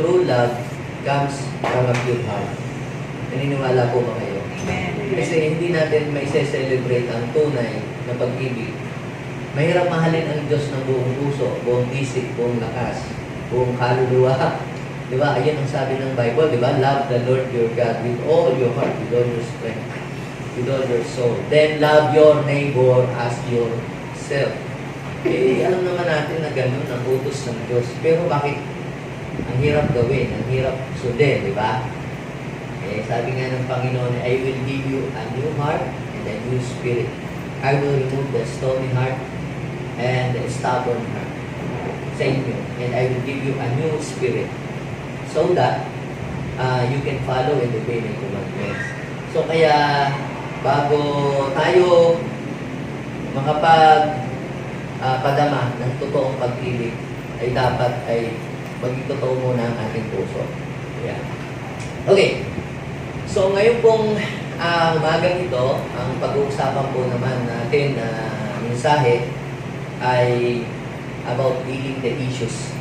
true love comes from a pure heart. Naniniwala po ba kayo? Kasi hindi natin may celebrate ang tunay na pag-ibig. Mahirap mahalin ang Diyos ng buong puso, buong isip, buong lakas, buong kaluluwa. Di ba? Ayan ang sabi ng Bible, di ba? Love the Lord your God with all your heart, with all your strength, with all your soul. Then love your neighbor as yourself. Eh, alam naman natin na ganun ang utos ng Diyos. Pero bakit ang hirap gawin, ang hirap sundin, di ba? Eh, sabi nga ng Panginoon, I will give you a new heart and a new spirit. I will remove the stony heart and the stubborn heart sa inyo. And I will give you a new spirit so that you can follow and obey my commandments. So kaya, bago tayo padama ng totoong pag-ibig, ay dapat ay maging totoo muna ang ating puso. Yeah. Okay. So, ngayon pong umagang ito, ang pag-uusapan po naman natin na mensahe ay about dealing the issues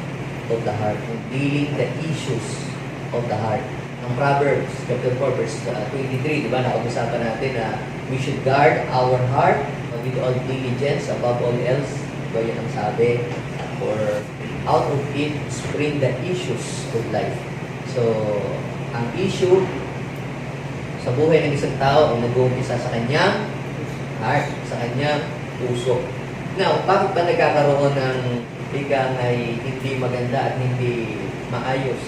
of the heart. Dealing the issues of the heart. Ang Proverbs, chapter 4, verse 23, di ba, nakapag-usapan natin na we should guard our heart with all diligence above all else. Diba yun ang sabi? Or out of it spring the issues of life. So, ang issue sa buhay ng isang tao ang nag-uumpisa sa kanyang heart, sa kanyang puso. Now, bakit ba nagkakaroon ng bigang ay hindi maganda at hindi maayos?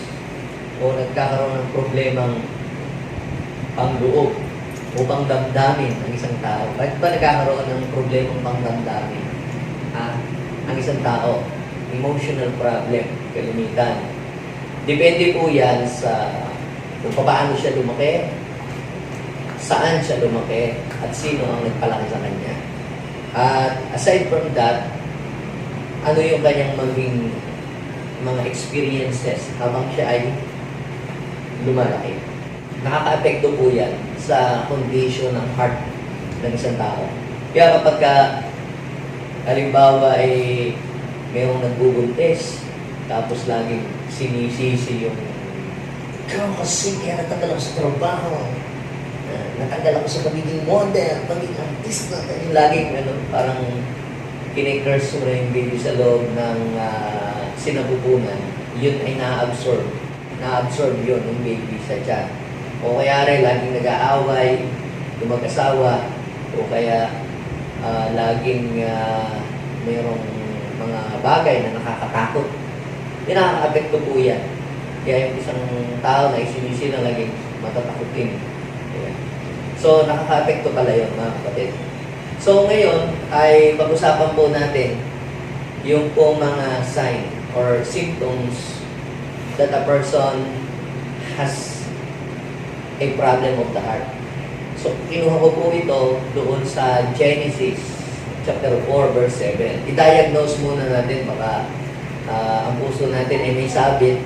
O nagkakaroon ng problemang pangloob o pangdamdamin ang isang tao? Bakit ba nagkakaroon ng problemang pangdamdamin ang isang tao? Emotional problem, kalimitan. Depende po yan sa kung paano siya lumaki, saan siya lumaki, at sino ang nagpalaki sa kanya. At aside from that, ano yung kanyang maging mga experiences habang siya ay lumalaki. Nakaka-apekto po yan sa condition ng heart ng isang tao. Kaya kapag halimbawa ay mayroong nagbubuntis, tapos laging sinisisi yung ikaw kasi kaya natanggal ako sa trabaho, natanggal ako sa pagiging model, pagiging artista, laging parang kinikurse mo na yung baby sa loob ng sinapupunan, yun ay na-absorb. Na-absorb yun ng baby sa tiyan. O kaya rin, laging nag-aaway, yung mag-asawa, o kaya laging mayroong mga bagay na nakakatakot. Yung nakaka-apekto po yan. Kaya yung isang tao na isinisi na laging matatakutin. Ayan. So, nakaka-apekto pala yun, mga kapatid. So, ngayon ay pag-usapan po natin yung po mga sign or symptoms that a person has a problem of the heart. So, kinuha ko po ito doon sa Genesis chapter 4, verse 7. I-diagnose muna natin, baka ang puso natin ay may sabit.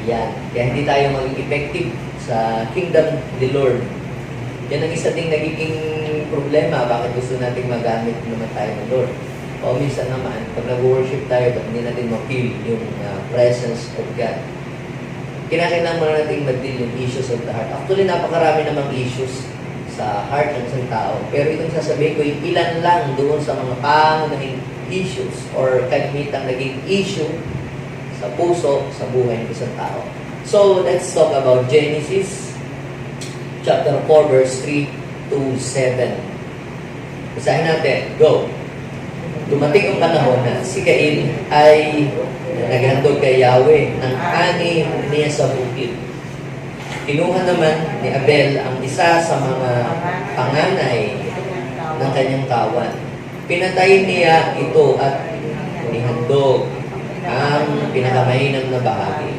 Yan. Kaya hindi tayo maging effective sa kingdom of the Lord. Yan ang isa ding nagiging problema. Bakit gusto nating magamit naman tayo ng Lord? O minsan naman, pag nag-worship tayo, ba't hindi natin ma-feel yung presence of God? Kinakailangan mo natin mag-deal yung issues of the heart. Actually, napakarami namang issues sa heart ng isang tao. Pero itong sasabihin ko, yung ilan lang doon sa mga pangunahing issues or kalimitang naging issue sa puso, sa buhay ng isang tao. So, let's talk about Genesis chapter 4, verse 3 to 7. Basahin natin. Go! Dumating ang panahon na si Cain ay naghandog kay Yahweh ng ani niya sa bukid. Kinuha naman ni Abel ang isa sa mga panganay ng kanyang kawan. Pinatay niya ito at inihandog ang pinakamahinang na bahagi.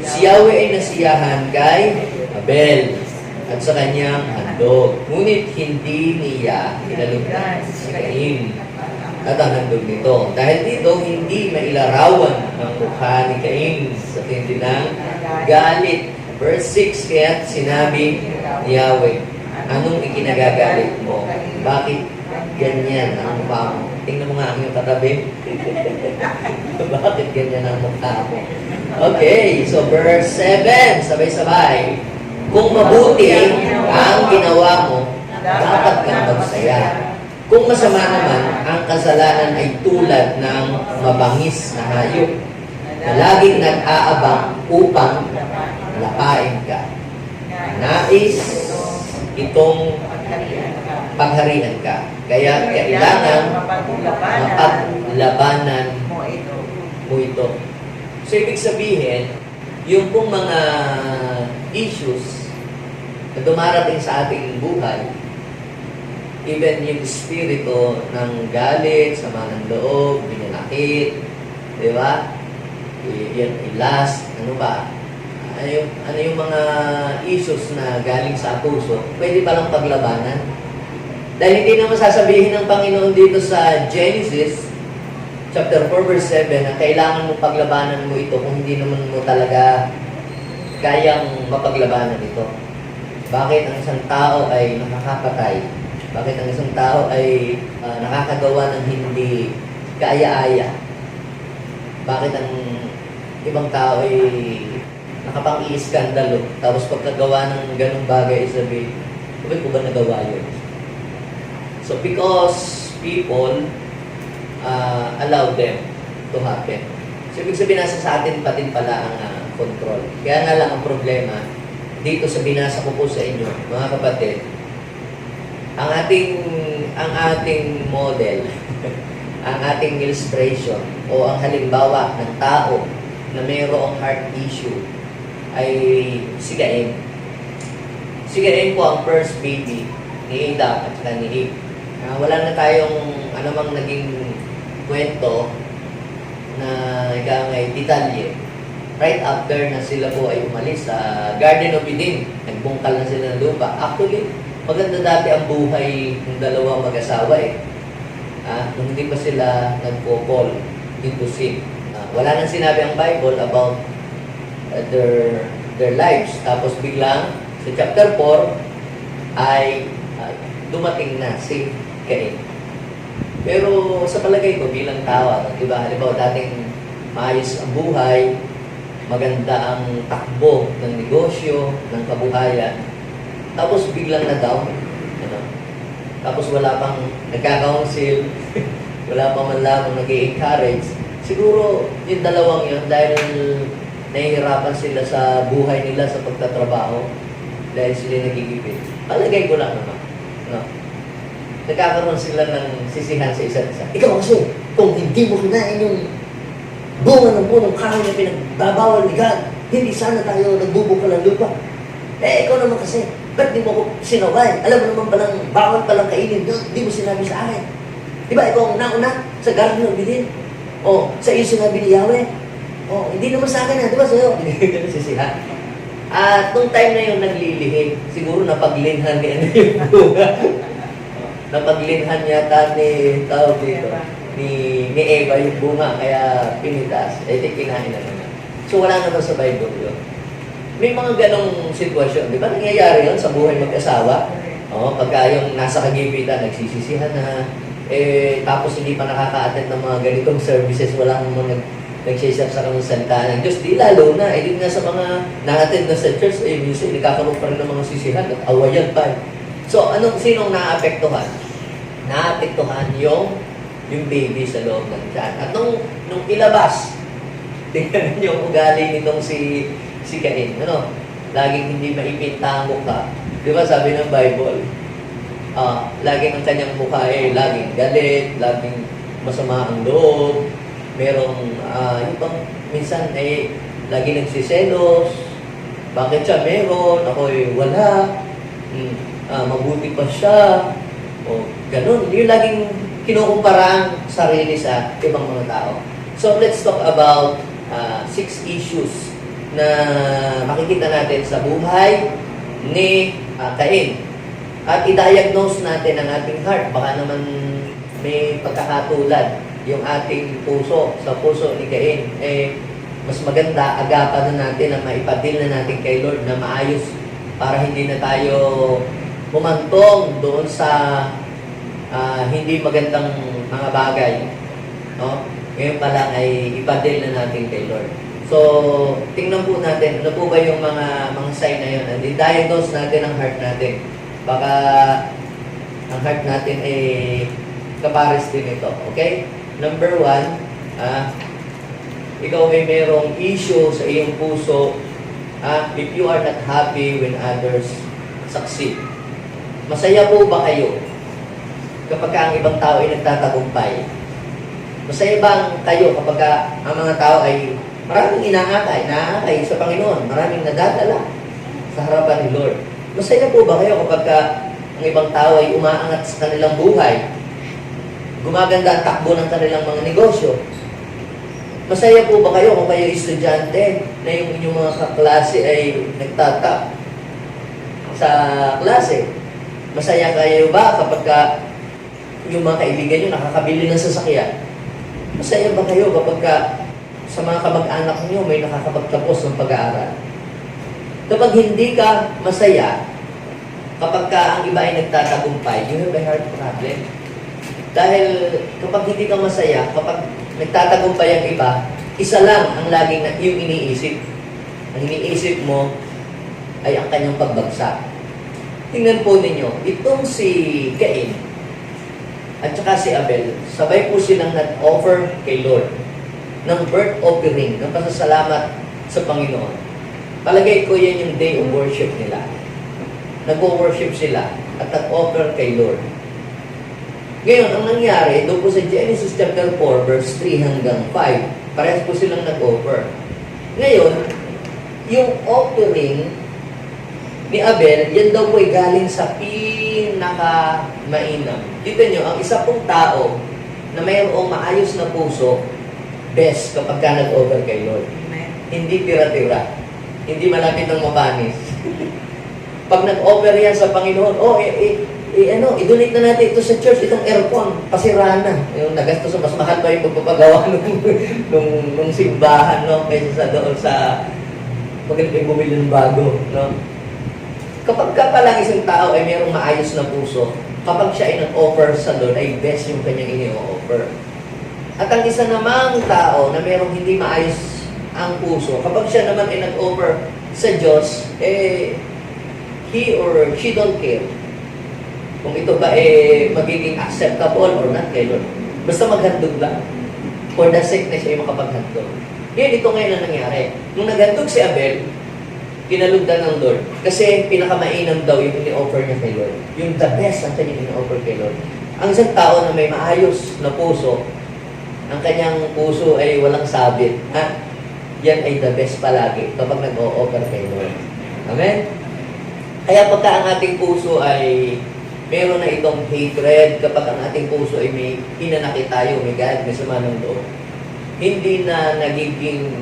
Si Yahweh ay nasiyahan kay Abel at sa kanyang handog. Ngunit hindi niya inalugdan si Cain at ang handog nito. Dahil dito, hindi mailarawan ang mukha ni Cain sa tindi ng galit. Verse 6, kaya sinabi ni Yahweh, anong ikinagagalit mo? Bakit ganyan ang mukha mo? Tingnan mo nga ang iyong katabi. Bakit ganyan ang mukha mo? Okay, so verse 7, sabay-sabay. Kung mabuti ang ginawa mo, dapat kang magsaya. Kung masama naman, ang kasalanan ay tulad ng mabangis na hayop na laging nag-aabang upang lapain ka. Nais itong pagharian ka. Kaya kailangan mapaglabanan mo ito. So, ibig sabihin, yung pong mga issues na dumarating sa ating buhay, even yung spirito ng galit, sama ng loob, binanakit, di ba? Yan, lust, ano ba? Ano yung mga issues na galing sa puso, pwede palang paglabanan. Dahil hindi naman sasabihin ng Panginoon dito sa Genesis, chapter 4, verse 7, na kailangan mo paglabanan mo ito kung hindi naman mo talaga kayang mapaglabanan ito. Bakit ang isang tao ay nakakapatay? Bakit ang isang tao ay nakakagawa ng hindi kaaya-aya? Bakit ang ibang tao ay nakapang-i-skandalo? Tapos pagkagawa ng ganong bagay, sabi, bakit ko ba nagawa yun? So because people allow them to happen. So, ibig sabihin nasa sa atin patin pala ang control. Kaya nga lang ang problema, dito sa binasa ko po sa inyo, mga kapatid, ang ating model, ang ating illustration, o ang halimbawa ng tao na mayroong heart issue, ay si Cain. Si Cain po ang first baby ni Adam at saka ni Eve. Wala na tayong anumang naging kwento na ikangay detalye. Right after na sila po ay umalis sa Garden of Eden, nagbungkal na sila ng lupa. Actually, maganda dati ang buhay ng dalawang mag-asawa eh. Nung hindi pa sila nagpo-fall into sin. Wala nang sinabi ang Bible about their lives. Tapos biglang sa chapter 4 ay dumating na si Cain. Pero sa palagay ko bilang tao, diba, halimbawa dating maayos ang buhay, maganda ang takbo ng negosyo, ng kabuhayan, tapos biglang na-down, ano? Tapos wala pang nagka-counsel, wala pang man lamang nag-i-encourage. Siguro yung dalawang yun, dahil nahihirapan sila sa buhay nila sa pagtatrabaho, dahil sila nagigipit. Palagay ko lang naman, no? Nagkakaroon sila ng sisihan sa isa't isa. Ikaw kasi, kung hindi mo kinain yung bunga ng punong kahoy na pinagbabawal ni God, hindi sana tayo nagbubukal ng lupa. Ikaw naman kasi, ba't di mo ko sinaway? Alam mo naman palang bawal palang kainin, di mo sinabi sa akin. Di ba, ikaw ang nauna sa Garden of Eden? O, sa iyo sinabi ni Yahweh? O, hindi naman sa akin, di ba sa'yo? Ganun sisihan. At nung time na yun naglilihim, siguro napaglinhan ni ano yung bunga. Napaglinhan yata ni tao dito, ni Eva yung bunga, kaya pinitas, kinain na naman. So wala naman sa Bible yun. May mga ganong sitwasyon, di ba nangyayari yun sa buhay mag-asawa? Pagka yung nasa kagipitan, nagsisisihan na, tapos hindi pa nakaka-attend ng mga ganitong services, wala namang nagsisap sa kanong salita ng Diyos, di lalo na, di nga sa mga na-attend na sa church, minsan nagkakaroon pa rin ng mga sisihan at awayan pa. So, sinong naapektuhan? Naapektuhan yung baby sa loob ng tiyan. At nung ilabas, tingnan yung ugali nitong si Cain. Laging hindi maipinta ang mukha. Di ba sabi ng Bible? Laging ang kanyang mukha laging galit, laging masama ang loob. Merong, minsan lagi nagsiselos. Bakit siya meron? Ako'y wala. Mabuti pa siya, o ganun. Yung laging kinukumpara ang sarili sa ibang mga tao. So, let's talk about 6 issues na makikita natin sa buhay ni Cain. At i-diagnose natin ang ating heart. Baka naman may pagkakatulad yung ating puso sa puso ni Cain. Mas maganda, agapan na natin na maipadil na natin kay Lord na maayos para hindi na tayo humantong doon sa hindi magandang mga bagay. No? Ngayon pa lang ay ipadil na natin kay Lord. So, tingnan po natin, ano po ba yung mga sign na yun? And i-diagnose natin ang heart natin. Baka ang heart natin ay kapares din ito. Okay? Number 1, ikaw ay merong issue sa iyong puso if you are not happy when others succeed. Masaya po ba kayo kapag ang ibang tao ay nagtatagumpay? Masaya ba kayo kapag ang mga tao ay maraming inaakay sa Panginoon, maraming nadadala sa harapan ni Lord? Masaya po ba kayo kapag ang ibang tao ay umaangat sa kanilang buhay, gumaganda ang takbo ng kanilang mga negosyo? Masaya po ba kayo kung kayo estudyante na yung inyong mga kaklase ay nagtatap sa klase? Masaya kayo ba kapag yung mga kaibigan nyo nakakabili ng sasakyan? Masaya ba kayo kapag sa mga kamag-anak nyo may nakakapagtapos ng pag-aaral? Kapag hindi ka masaya, kapag ang iba ay nagtatagumpay, you have a heart problem. Dahil kapag hindi ka masaya, kapag nagtatagumpay ang iba, isa lang ang laging yung iniisip. Ang iniisip mo ay ang kanyang pagbagsak. Tingnan po ninyo, itong si Cain at saka si Abel, sabay po silang nag-offer kay Lord ng birth offering, ng pasasalamat sa Panginoon. Palagay ko yan yung day of worship nila. Nag-worship sila at nag-offer kay Lord. Ngayon, ang nangyari, doon po sa Genesis chapter 4, verse 3 hanggang 5, parehas po silang nag-offer. Ngayon, yung offering ni Abel, yan daw po ay galing sa pinaka-mainam. Dito nyo, ang isa pong tao na mayroong maayos na puso, best kapag ka nag-offer kay Lord. Hindi tira-tira. Hindi malapit ng mapanis. Pag nag-offer yan sa Panginoon, i-donate na natin ito sa church, itong aircon, pasira na. Yung nagastos, mas mahal pa yung pagpapagawa nung simbahan, no? Kaysa sa doon sa magaling bumili ng bago, no? Kapag ka palang isang tao ay mayroong maayos na puso, kapag siya ay nag-offer sa Lord, ay best yung kanyang ini-offer. At ang isa namang tao na mayroong hindi maayos ang puso, kapag siya naman ay nag-offer sa Diyos, he or she don't care kung ito ba magiging acceptable or not kay Lord. Basta maghandog lang. For the sake na siya ay makapaghandog. Ngayon, ito ngayon ang nangyari. Nung naghandog si Abel, kinalugdan ng Lord. Kasi pinakamainam daw yung ini-offer niya kay Lord. Yung the best ang kanyang ini-offer kay Lord. Ang isang tao na may maayos na puso, ang kanyang puso ay walang sabit. Yan ay the best palagi kapag nag-o-offer kay Lord. Amen? Kaya pagka ang ating puso ay meron na itong hatred, kapag ang ating puso ay may hinanakit tayo, may galit, may sama ng loob, hindi na nagiging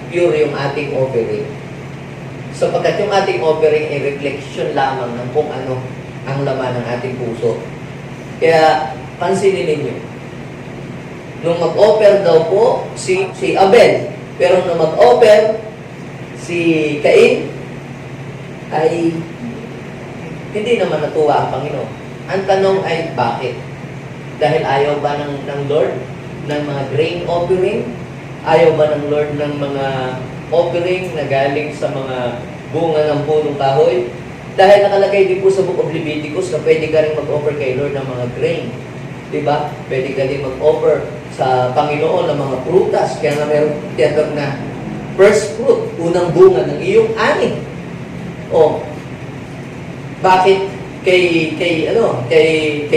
pure yung ating offering. Sapagkat yung ating offering ay reflection lamang ng kung ano ang laman ng ating puso. Kaya, pansinin ninyo, nung mag-offer daw po si Abel, pero nung mag-offer si Cain, ay hindi naman natuwa ang Panginoon. Ang tanong ay bakit? Dahil ayaw ba ng Lord ng mga grain offering? Ayaw ba ng Lord ng mga offering na galing sa mga bunga ng punong kahoy? Dahil nakalagay din po sa Book of Leviticus na pwede ka rin mag-offer kay Lord ng mga grain. Diba? Pwede ka din mag-offer sa Panginoon ng mga prutas. Kaya nga meron tiyatag na first fruit, unang bunga ng iyong ani. O, bakit kay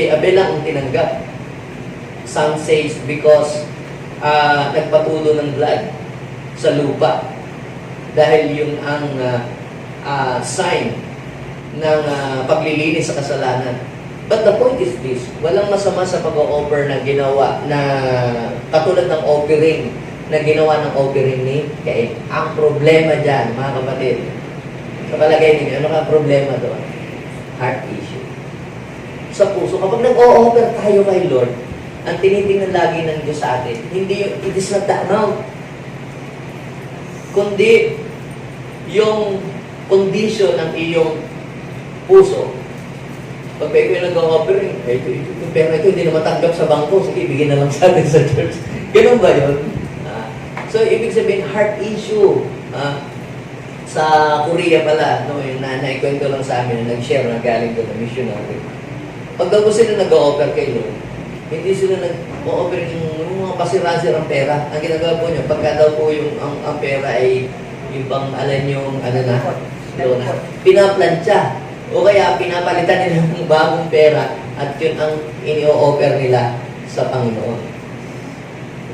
Abel lang ang tinanggap? Some says because nagpatulo ng blood sa lupa. Dahil yun ang sign ng paglilinis sa kasalanan. But the point is this, walang masama sa pag-o-offer na ginawa na katulad ng offering na ginawa ng offering ni Cain. Ang problema dyan, mga kapatid, sa palagay ninyo, ano ka problema doon? Heart issue. Sa puso, kapag nag-o-offer tayo kay Lord, ang tinitingnan lagi ng Diyos sa atin, hindi it is not the amount, kundi yung condition ng iyong puso. Pag may ikaw nag-o-offering, pero ito hindi na matanggap sa bangko, sige, bigyan na lang sa atin sa church. Ganun ba yun? So, ibig sabihin, heart issue. Sa Korea pala, no, yung nanay, kwento lang sa amin na nag-share na galing doon na missionary. Pag daw po sila nag-o-offer kay Lord, hindi sila nag-o-offer yung mga pasira-sirang pera. Ang ginagawa po niya, pagka daw po yung ang pera ay yung pang alam yung ano na, doon na, pinaplantsa. O kaya pinapalitan nila ng bagong pera at yun ang ini-offer nila sa Panginoon.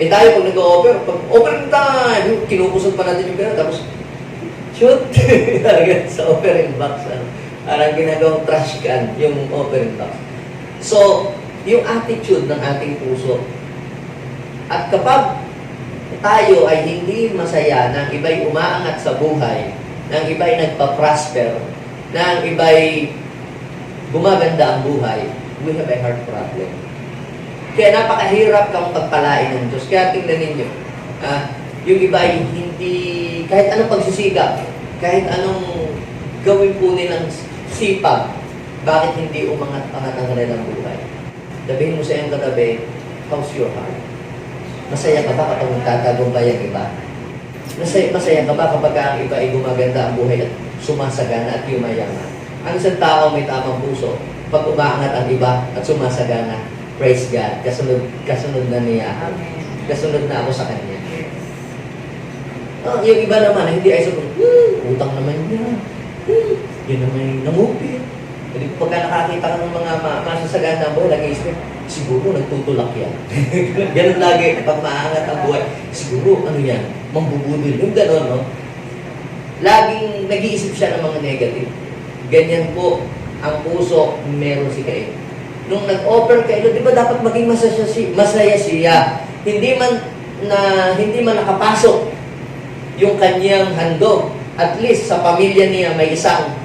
Eh tayo pag nag-o-offer, pag offer time, kinupusot pa natin yung pera, tapos shoot! sa offering box. Parang ginagawang trash can yung offering box. So, yung attitude ng ating puso. At kapag tayo ay hindi masaya, nang iba'y umaangat sa buhay, nang iba'y nagpa-prosper, nang iba'y gumaganda ang buhay, we have a heart problem. Kaya napakahirap kang pagpalain ng Diyos. Kaya tingnan ninyo, yung iba ay hindi, kahit anong pagsisikap, kahit anong gawin po nilang sipag, bakit hindi umangat-angat ang kanilang buhay? Sabihin mo sa iyong katabi, how's your heart? Masaya ka ba kapag nagtatagumpay ang iba? Masaya ka ba kapag ang iba ay gumaganda ang buhay at sumasagana at yumayaman? Ang isang tao may tamang puso, pag umaangat ang iba at sumasagana, praise God, kasunod na niya. Kasunod na ako sa Kanya. Yung iba naman, hindi ay sabi, utang naman niya. Yun naman yung nangupit. Pagka nakakita ka ng mga masasagana ang buhay, lagi-isip, siguro nagtutulak yan. Ganun lagi, pag maangat ang buhay, siguro, ano yan, mambubudol. Yung gano'n, no? Laging nag-iisip siya ng mga negative. Ganyan po, ang puso, meron si Cain. Nung nag-offer kay Lord, di ba dapat maging masaya siya? Hindi man nakapasok yung kanyang handog. At least sa pamilya niya may isang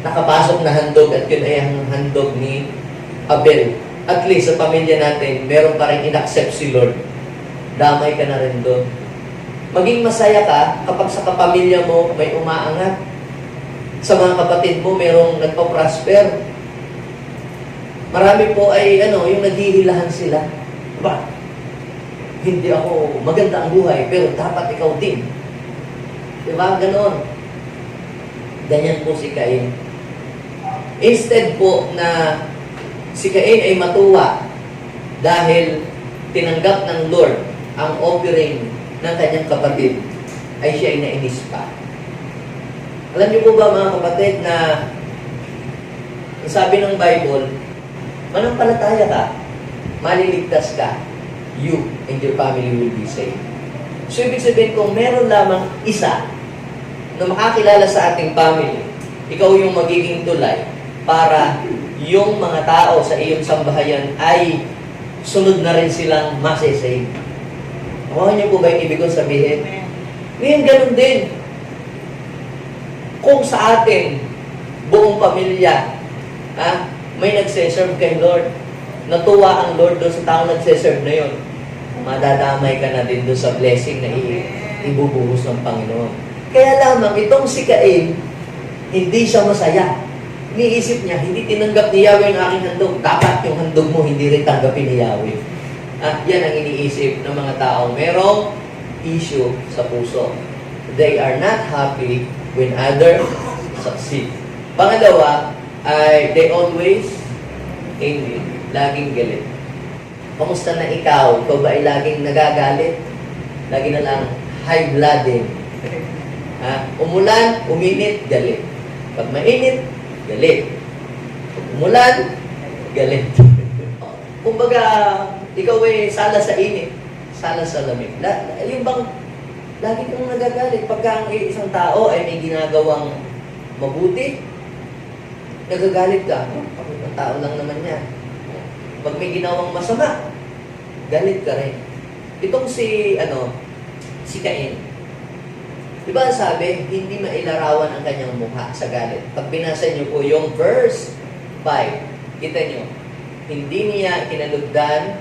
nakapasok na handog at yun ay ang handog ni Abel. At least sa pamilya natin, meron pa rin in-accept si Lord. Damay ka na rin doon. Maging masaya ka kapag sa kapamilya mo may umaangat. Sa mga kapatid mo, merong nagpa-prosper. Marami po ay yung naghihilahan sila. Ba? Hindi ako maganda ang buhay, pero dapat ikaw din. Diba? Ganon. Ganyan po si Cain. Instead po na si Cain ay matuwa dahil tinanggap ng Lord ang offering ng kanyang kapatid, ay siya ay nainis pa. Alam niyo po ba mga kapatid na sabi ng Bible, manampalataya ka, maliligtas ka, you and your family will be saved. So, ibig sabihin kung meron lamang isa na makakilala sa ating family, ikaw yung magiging tulay para yung mga tao sa iyong sambahayan ay sunod na rin silang masisave. Nakuha niyo po ba yung ibig kong sabihin? Ngayon, ganun din. Kung sa atin, buong pamilya, may nagseserve kay Lord, natuwa ang Lord doon sa taong nagseserve na yun, madadamay ka na din doon sa blessing na ibubuhos ng Panginoon. Kaya lamang, itong si Cain, hindi siya masaya. Iniisip niya, hindi tinanggap ni Yahweh ang aking handog. Dapat yung handog mo, hindi rin tanggapin ni Yahweh. Yan ang iniisip ng mga tao. Merong issue sa puso. They are not happy when others succeed. Pangalawa, they always angry. Laging galit. Kamusta na ikaw? Ikaw ba ay laging nagagalit? Lagi na lang high-blooded. Umulan, uminit, galit. Pag mainit, galit. Pag umulan, galit. Kumbaga, ikaw ay sala sa init, sala sa lamig. Yung bang, lagi kang nagagalit. Pagka ang isang tao ay may ginagawang mabuti, nagagalit ka. Ang tao lang naman yan. Pag may ginawang masama, galit ka rin. Itong si Cain, di ba sabi, hindi mailarawan ang kanyang mukha sa galit. Pag binasa niyo po yung verse 5, kita niyo, hindi niya kinalugdan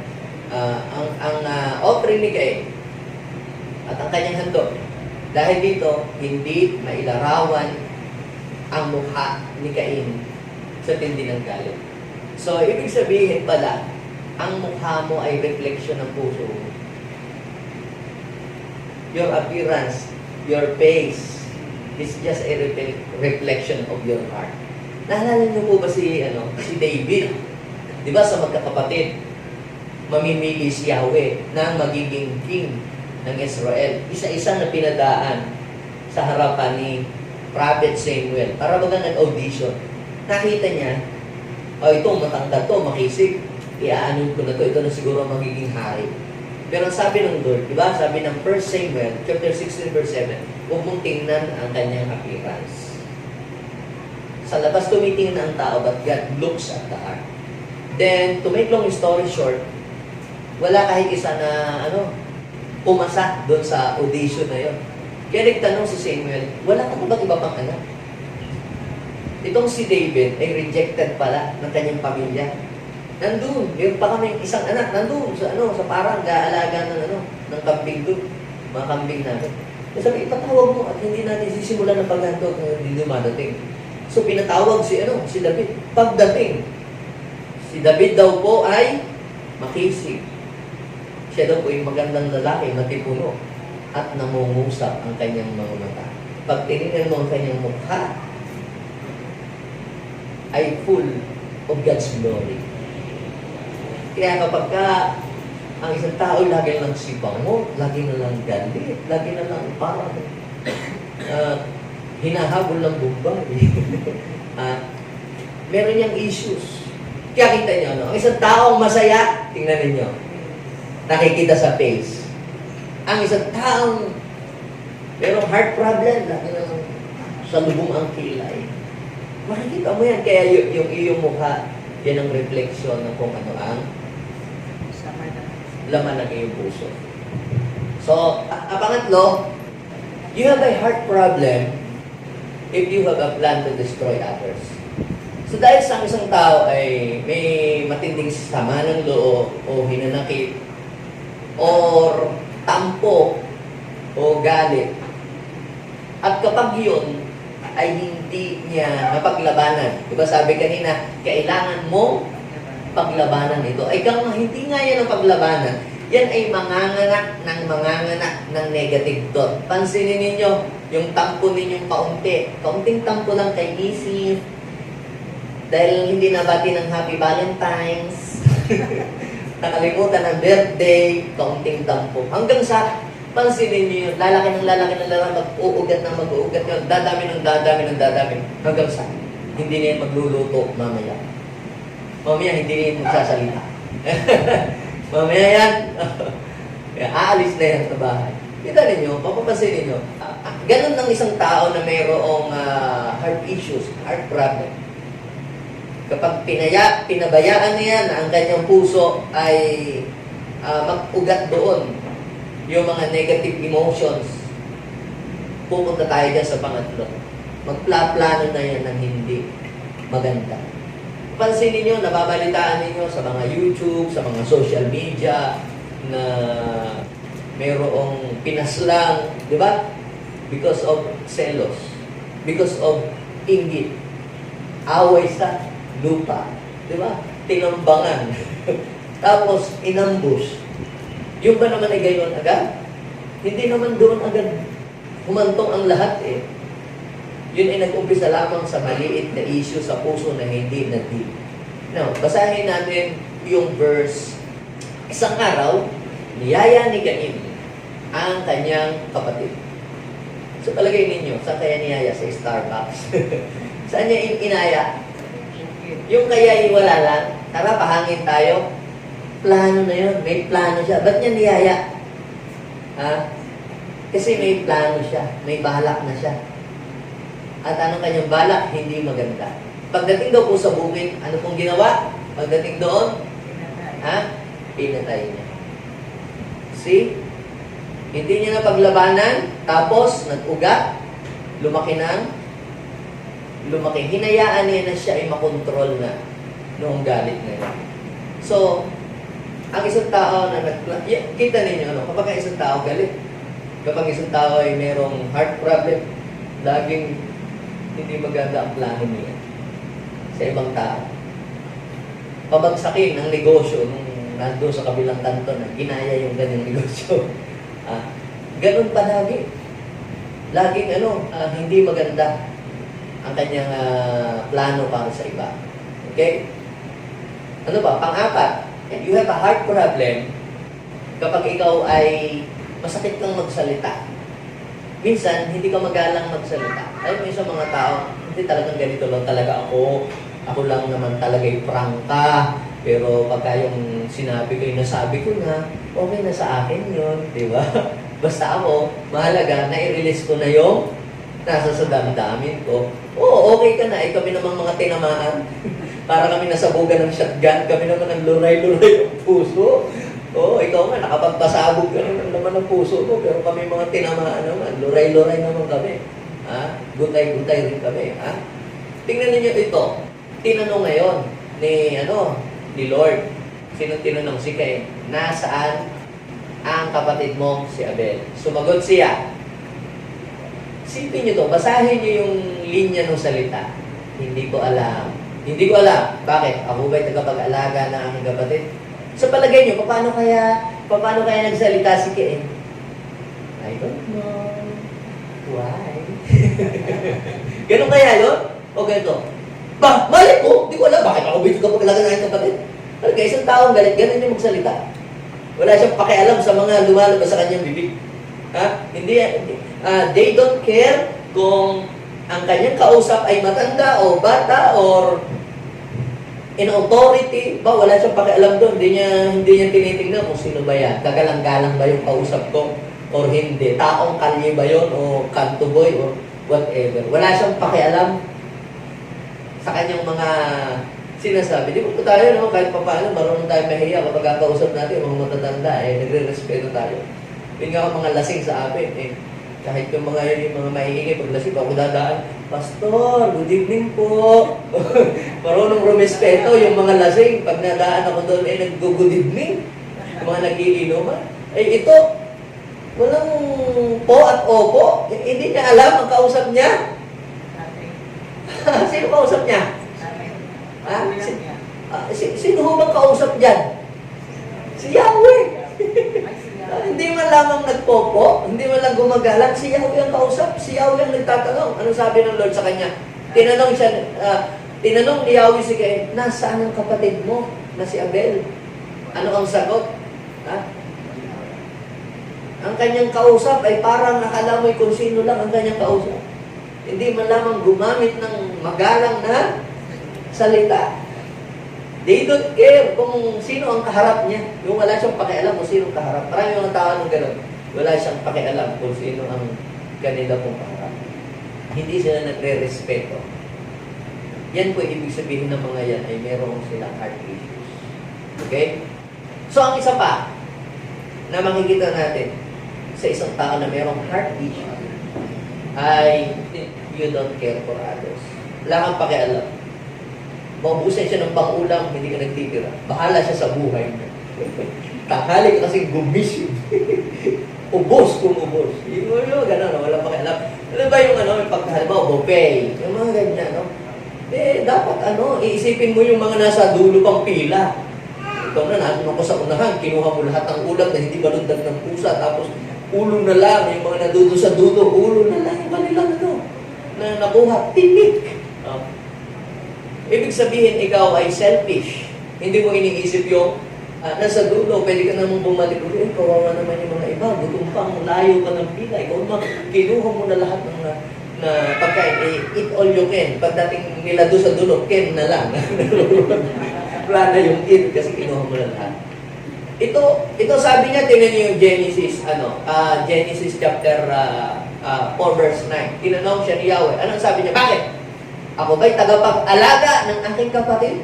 ang offering ni Cain at ang kanyang handog. Dahil dito, hindi mailarawan ang mukha ni Cain sa tindi ng galit. So, ibig sabihin pala, ang mukha mo ay refleksyon ng puso mo. your appearance, your face, is just a reflection of your heart. Naalala niyo po ba si David? Di ba sa magkakapatid, mamimili si Yahweh na magiging king ng Israel. Isa-isa na pinadaan sa harapan ni Prophet Samuel. Para baga nag-audition. Nakita niya, ito, matanda to, makisig. Iaanin ko na to, ito na siguro magiging hari. Pero sabi ng Lord, di ba? Sabi ng 1 Samuel, chapter 16, verse 7, huwag mong tingnan ang kanyang appearance. Sa labas tumitingin ang tao, but God looks at the heart. Then, to make long story short, wala kahit isa na, pumasa doon sa audition na yon. Kaya nagtanong si Samuel, wala ka ba iba pang anak? Itong si David ay rejected pala ng kanyang pamilya. Nandun, meron pa kami isang anak, nandun sa parang gaalaga ng kambing doon, mga kambing namin. Kaya sabi, ipatawag mo at hindi natin sisimulan ng paghanto kung hindi dumadating. So pinatawag si David. Pagdating, si David daw po ay makisig. Siya daw po ay magandang lalaki, matipuno, at namungusap ang kanyang mga mata. Pag tinignan mo ang kanyang mukha, ay full of God's glory. Kaya kapag ang isang tao lagi lang sibango, lagi na lang galit, lagi na lang parang hinahabol ng bumbay. Meron niyang issues. Kaya kita niyo, ang isang taong masaya, tingnan ninyo, nakikita sa face. Ang isang taong merong heart problem, lagi na lang sa lubong ang kilay. Makikita mo yan, kaya yung iyong mukha, yan ang refleksyon ng kung ano ang laman ng iyong puso. So, pangatlo, you have a heart problem if you have a plan to destroy others. So, dahil sa isang tao ay may matinding sama ng loob o hinanakit or tampo o galit, at kapag yun ay hindi niya mapaglabanan. Diba sabi kanina, kailangan mo paglabanan ito. Ay kung hindi nga yan ang paglabanan, yan ay manganganak ng negative thought. Pansinin ninyo, yung tampo ninyong kaunting tampo lang kay isip, dahil hindi nabati ng Happy Valentine's, nakalimutan ng birthday, kaunting tampo. Hanggang sa pansinin niyo yun, lalaki ng mag-uugat yun, dadami ng dadami, hanggang sa hindi na yan magluluto mamaya. Mamaya hindi na yan magsasalita. Mamaya yan, aalis na yan sa bahay. Kita ninyo, papapansin ninyo, ganun ng isang tao na mayroong heart issues, heart problem. Kapag pinabayaan niya na ang kanyang puso ay mag-ugat doon, yung mga negative emotions, pupunta tayo dyan sa pangatlo. Magplano na yan ng hindi maganda. Pansinin niyo, nababalitaan niyo sa mga YouTube, sa mga social media, na mayroong pinaslang, di ba? Because of selos, because of inggit, away sa lupa, di ba? Tinambangan, tapos inambush. Yung ba naman ay gayon agad? Hindi naman doon agad humantong ang lahat eh. Yun ay nag-umpisa lamang sa maliit na issue sa puso na hindi na-deal. Now, basahin natin yung verse. Isang araw, niyaya ni Cain ang kanyang kapatid. So, palagay ninyo, saan kaya niyaya? Sa Starbucks. Saan niya inaya? Yung kaya wala lang, tara, pahangin tayo. Plano na yun. May plano siya. Ba't niya niyaya? Kasi may plano siya. May balak na siya. At anong kanyang balak? Hindi maganda. Pagdating daw po sa bukid, ano pong ginawa? Pagdating doon, pinatay niya. See? Hindi niya na paglabanan, tapos nag-ugat, lumaki. Hinayaan niya na siya ay makontrol na noong galit na yun. So, ang isang tao na kita ninyo, kapag isang tao galit, kapag isang tao ay merong heart problem, laging hindi maganda ang plano niya sa ibang tao. Pabagsakin ang negosyo nung nandun sa kabilang kanto na ginaya yung ganyang negosyo. Ganun palagi. Laging hindi maganda ang kanyang plano para sa iba. Okay? Ano ba? Pang-apat, if you have a heart problem, kapag ikaw ay masakit kang magsalita, minsan, hindi ka magalang magsalita. Ay, may isang mga tao, hindi talagang ganito lang talaga ako. Ako lang naman talaga'y prangka. Pero pagka yung sinabi ko, yung nasabi ko na, okay na sa akin yun. Di ba? Basta ako, mahalaga, na-release ko na yung nasa sa damdamin ko. Oo, okay ka na. Kami namang mga tinamaan. Para kami nasabugan ng shotgun. Kami naman ang luray-luray ng puso. Oo, ikaw nga, nakapagpasabog ka naman ng puso mo. Pero kami mga tinamaan naman. Luray-luray naman kami. Gutay-gutay rin kami. Tingnan niyo ito. Tinanong ngayon ni Lord. Sino tinanong? Si Cain. Nasaan ang kapatid mo, si Abel? Sumagot siya. Sipin niyo to. Basahin niyo yung linya ng salita. Hindi ko alam. Hindi ko alam. Bakit? Ako ba'y tagapag-alaga ng aking kapatid? Sa palagay niyo, paano kaya nagsalita si Cain? I don't know. Why? Ganun kaya yun? O ganito? Mali ko! Di ko alam. Bakit ako ba'y tagapag-alaga ng aking kapatid? Kaya isang taong galit, ganun yung magsalita. Wala siyang pakialam sa mga lumalabas sa kanyang bibig. They don't care kung ang kanyang kausap ay matanda o bata or in authority. Wala siyang pakialam doon. Hindi niya tinitingnan kung sino ba yan. Kagalang-galang ba yung kausap ko or hindi. Taong kalye ba yun o kanto boy or whatever. Wala siyang pakialam sa kanyang mga sinasabi. Di ba po tayo, kahit pa paano, marunong tayo mahiya kapag kakausap natin, mga matatanda, nagre-respeto tayo. Yun nga mga lasing sa amin, kahit yung mga mahihingi, pag lasing, ako dadaan, Pastor, good evening po. Marunong rumespeto yung mga lasing. Pag nadaan ako doon, nag-good evening. Yung mga nagiinuman. Ito, walang po at opo. Hindi niya alam ang kausap niya. Sino kausap niya? Sino ho bang kausap dyan? Si Yahweh. Hindi man lamang nagpopo, hindi man lang gumagalang, si Yahweh ang kausap, si Yahweh ang nagtatanong. Anong sabi ng Lord sa kanya? Tinanong ni Yahweh si Cain, nasaan ang kapatid mo na si Abel? Ano ang sagot? Ang kanyang kausap ay parang nakalamoy kung sino lang ang kanyang kausap. Hindi man lamang gumamit ng magalang na salita. They don't care kung sino ang kaharap niya. Yung wala siyang pakialam kung sino ang kaharap. Marami mga tao ng gano'n. Wala siyang pakialam kung sino ang kanila pong kaharap. Hindi sila nagre-respeto. Yan po ibig sabihin ng mga yan ay meron silang heart issues. Okay? So, ang isa pa na makikita natin sa isang tao na merong heart issue ay you don't care for others. Wala kang pakialam. Maubusan siya ng pang-ulam, hindi ka nagtitira. Bahala siya sa buhay niya. Tanghali ka kasi gumising. Ubos kung ubos. Yung gano'n, wala pakialam. Ano ba yung yung pagkahalma, buffet? Yung mga ganyan, dapat iisipin mo yung mga nasa dulo pang pila. Ikaw na, nandun ako sa unahan, kinuha mo lahat ng ulam na hindi balundag ng pusa, tapos ulo na lang, yung mga nadudo sa dulo, ulo na lang, yung kanilang na nakuha, tinik. Ibig sabihin, ikaw ay selfish. Hindi mo iniisip yung nasa dulo, pwede ka namang bumalik ulit. Kawawa naman yung mga iba. Gutom pang layo ka ng pila. Ikaw naman, kinuha mo na lahat ng na pagkain. Eat all you can. Pagdating nila doon sa dulo, can na lang. Wala na yung eat kasi kinuha mo na lahat. Ito sabi niya, tingnan niyo yung Genesis, Genesis chapter 4 verse 9. Tinanong siya ni Yahweh. Anong sabi niya? Bakit? Ako ba'y tagapag-alaga ng aking kapatid?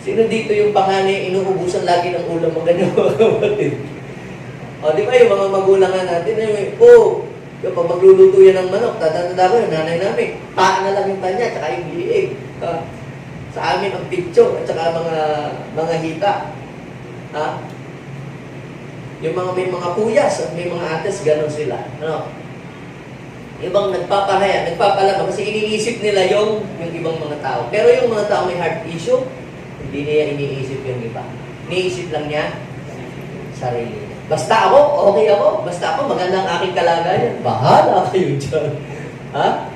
Sino dito yung panganay inuubusan lagi ng ulam ng kanyang mga kapatid? Di ba yung mga magulang natin, kapag magluluto yan ng manok, tatanda ko yung nanay namin, paa na lang yung kanya, tsaka yung liig. Sa amin ang pitso, at tsaka mga hita. Yung may mga kuyas at may mga ates, ganon sila. Ibang nagpapalama kasi iniisip nila yung ibang mga tao. Pero yung mga tao may heart issue, hindi niya iniisip yung iba. Iniisip lang niya sarili niya. Basta ako, okay ako. Basta ako, maganda ang aking kalagayan. Bahala kayo dyan. Ha?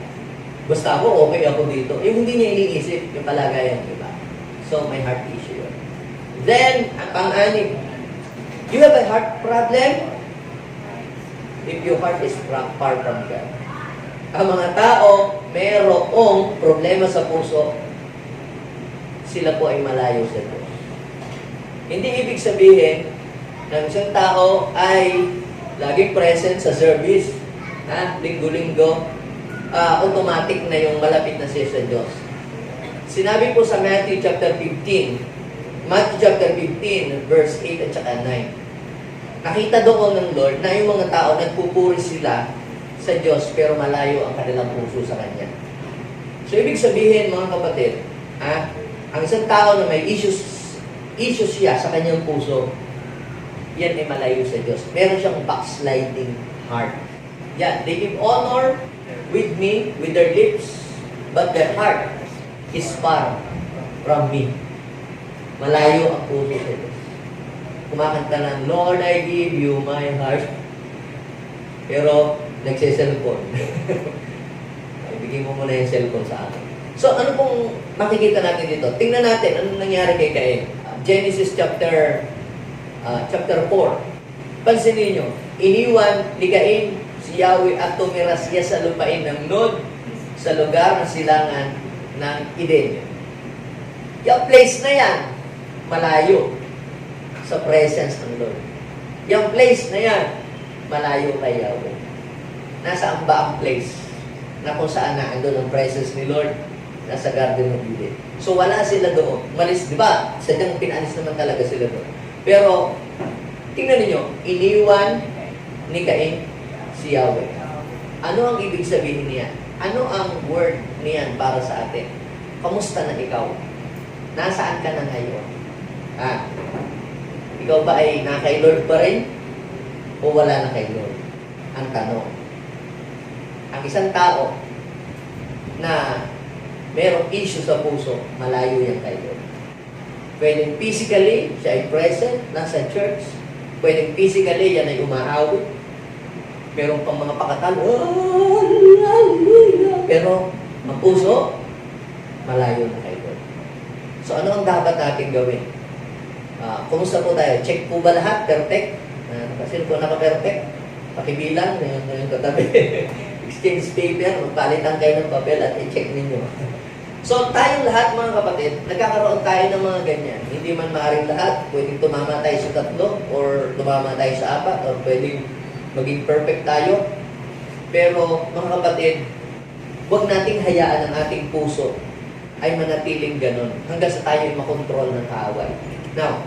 Basta ako, okay ako dito. Yung hindi niya iniisip, yung kalagayan, di ba? So, may heart issue yun. Then, ang pang-anim, you have a heart problem if your heart is far from God. Ang mga tao, mayroong problema sa puso, sila po ay malayo sa Diyos. Hindi ibig sabihin na isang tao ay laging present sa service, linggo-linggo, automatic na yung malapit na siya sa Diyos. Sinabi po sa Matthew chapter 15, verse 8 at saka 9. Nakita doon ng Lord na yung mga tao nagpupuri sila sa Diyos pero malayo ang kanilang puso sa Kanya. So, ibig sabihin mga kapatid, ang isang tao na may issues siya sa kanyang puso, yan ay malayo sa Diyos. Meron siyang backsliding heart. Yeah, they give honor with me, with their lips, but their heart is far from me. Malayo ang puso sa Diyos. Kumakanta ng, Lord, I give you my heart. Pero, nagsiselfone. Ibigay mo muna yung cellphone sa akin. So, ano pong makikita natin dito? Tingnan natin, ano nangyari kay Cain. Genesis chapter 4. Pansinin nyo, iniwan ni Cain si Yahweh at tumira siya sa lupain ng Nod sa lugar ng silangan ng Eden. Yung place na yan, malayo sa presence ng Lord. Yung place na yan, malayo kay Yahweh. Nasaan ba ang place na kung saan naandun ang presence ni Lord? Nasa Garden of Eden. So wala sila doon. Malis, di ba? Sadyang pinalis naman talaga sila doon. Pero, tingnan niyo, iniwan ni Cain si Yahweh. Ano ang ibig sabihin niya? Ano ang word niyan para sa atin? Kamusta na ikaw? Nasaan ka na ngayon? Ikaw ba ay kay Lord pa rin? O wala na kay Lord? Ang tanong. Ang isang tao na merong issue sa puso, malayo yan kay Lord. Pwedeng physically, siya ay present, nasa church. Pwedeng physically, yan ay umaawit. Meron pang mga pakatal, pero ang puso, malayo na kay Lord. So ano ang dapat natin gawin? Kumusta po tayo? Check po ba lahat? Perfect? Kasi po naka-perfect. Pakibilang, yung katabi. Exchange paper, magpalitan kayo ng papel at i-check ninyo. So, tayong lahat mga kapatid, nagkakaroon tayo ng mga ganyan. Hindi man maaaring lahat, pwedeng tumama tayo sa 3 or tumama tayo sa 4 or pwedeng maging perfect tayo. Pero, mga kapatid, huwag nating hayaan ang ating puso ay manatiling ganon hanggang sa tayo ay makontrol ng kaaway. Now,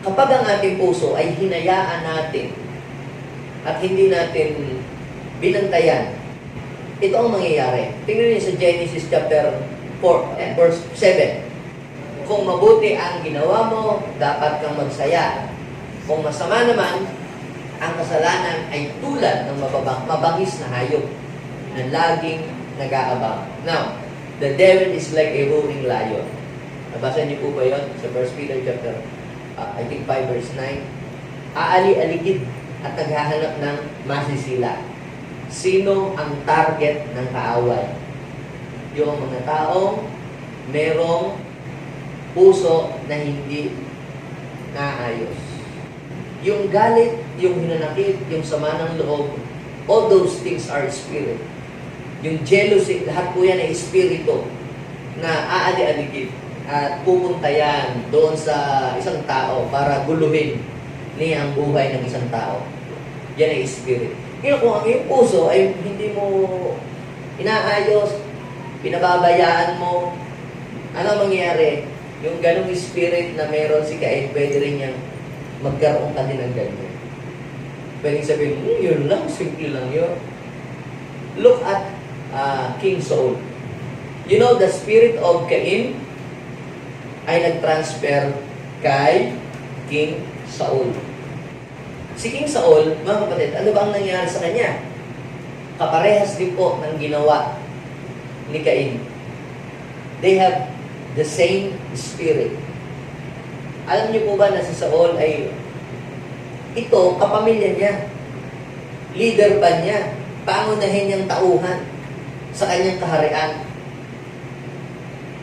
kapag ang ating puso ay hinayaan natin at hindi natin binantayan, ito ang mangyayari. Tingnan niyo sa Genesis chapter 4, verse 7. Kung mabuti ang ginawa mo, dapat kang magsaya. Kung masama naman, ang kasalanan ay tulad ng mabangis na hayop na laging nag-aabang. Now, the devil is like a roaring lion. Nabasa niyo po ba yun? Sa 1 Peter chapter, I think 5 verse 9. Aali-aligid at naghahanap ng masisila. Sino ang target ng kaaway? Yung mga taong merong puso na hindi naayos. Yung galit, yung hinanakit, yung sama ng loob, all those things are spirit. Yung jealousy, lahat po yan ay espiritu na aali-aligid at pupunta yan doon sa isang tao para guluhin niya ang buhay ng isang tao. Yan ay spirit. Ngayon, kung ang iyong puso ay hindi mo inaayos, pinababayaan mo, ano mangyayari? Yung ganong spirit na meron si Cain, pwede rin niyang magkaroon ka din ng ganyan. Pwede sabihin, yun lang, simple lang yun. Look at King Saul. You know, the spirit of Cain ay nag-transfer kay King Saul. Si King Saul, mga kapatid, ano ba ang nangyari sa kanya? Kaparehas din po ng ginawa ni Cain. They have the same spirit. Alam niyo po ba na si Saul ay Ito, kapamilya niya. Leader pa niya. Pangunahin niyang tauhan sa kanyang kaharian.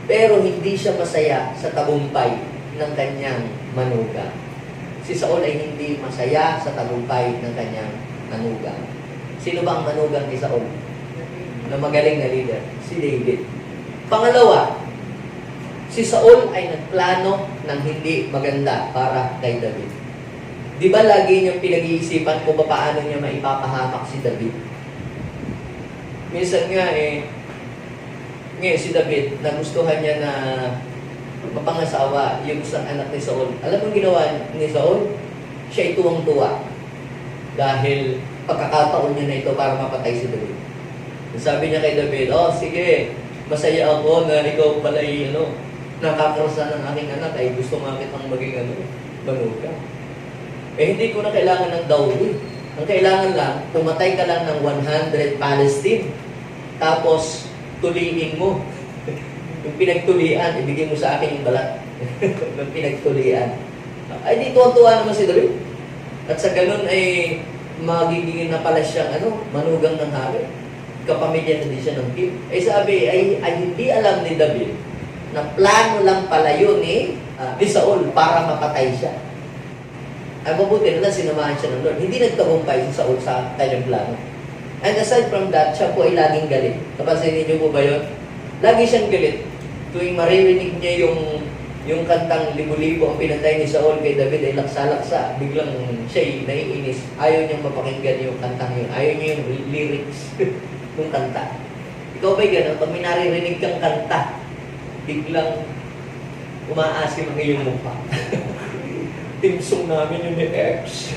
Pero hindi siya masaya sa tagumpay ng kanyang manugang. Si Saul ay hindi masaya sa tagumpay ng kanyang manugang. Sino ba ang manugang ni Saul? Na magaling na leader? Si David. Pangalawa, si Saul ay nagplano ng hindi maganda para kay David. Di ba lagi niyang pinag-iisipan kung paano niya maipapahamak si David? Minsan nga ngayon si David, nagustuhan niya na mapangasawa yung isang anak ni Saul. Alam mo ginawa ni Saul? Siya ay tuwang-tuwa. Dahil pagkakataon niya na ito para mapatay si David. Sabi niya kay David, oh sige, masaya ako na ikaw pala nakakarasan ng aking anak ay gusto nga kitang maging manugang. Hindi ko na kailangan ng dowry. Ang kailangan lang, pumatay ka lang ng 100 Palestine. Tapos, tuliin mo. Yung pinagtulian, ibigay mo sa akin yung balat. Yung pinagtulian. Ay, di tuwa-tuwa naman si David. At sa ganun ay magiging na pala siyang manugang ng hari. Kapamilya na din siya ng king. Sabi, ay hindi alam ni David na plano lang pala yun ni Saul para mapatay siya. Ay mabuti na lang sinamahan siya ng Lord. Hindi nagtagumpay si Saul sa kanyang plano. And aside from that, siya po ay laging galit. Napansin niyo po ba yun? Lagi siyang galit. Tuwing maririnig niya yung kantang libo-libo ang pinatay ni Saul kay David ay laksa-laksa. Biglang siya'y naiinis. Ayaw niyang mapakinggan yung kantang yun. Ayaw niya yung lyrics ng kanta. Ikaw ba'y gano'n? Pag may naririnig kang kanta, biglang umaasim ang iyong mukha. Timsong namin yun ni X.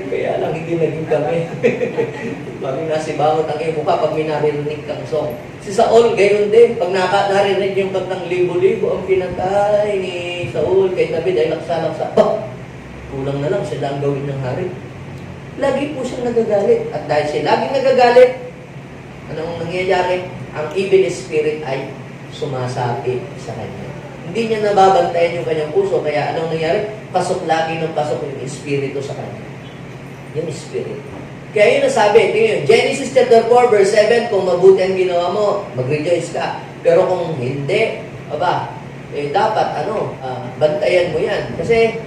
Kaya lang hindi naging kami. Pag nasibangot ang iyong mukha pag may naririnig kang song. Si Saul, gayon din. Pag narinig yung kantang libo-libo ang pinatay ni Saul kay David ay laksa-laksa. Kulang na lang siya lang gawin ng hari. Lagi po siyang nagagalit. At dahil siya laging nagagalit, anong nangyayari? Ang evil spirit ay sumasapi sa kanya. Hindi niya nababantayan yung kanyang puso, kaya anong nangyari? Pasok lagi ng pasok yung espiritu sa kanya. Yung spirit. Kaya yun nasabi, tingnan yun, Genesis chapter 4 verse 7, kung mabuti ang ginawa mo, mag-rejoice ka. Pero kung hindi, dapat bantayan mo yan. Kasi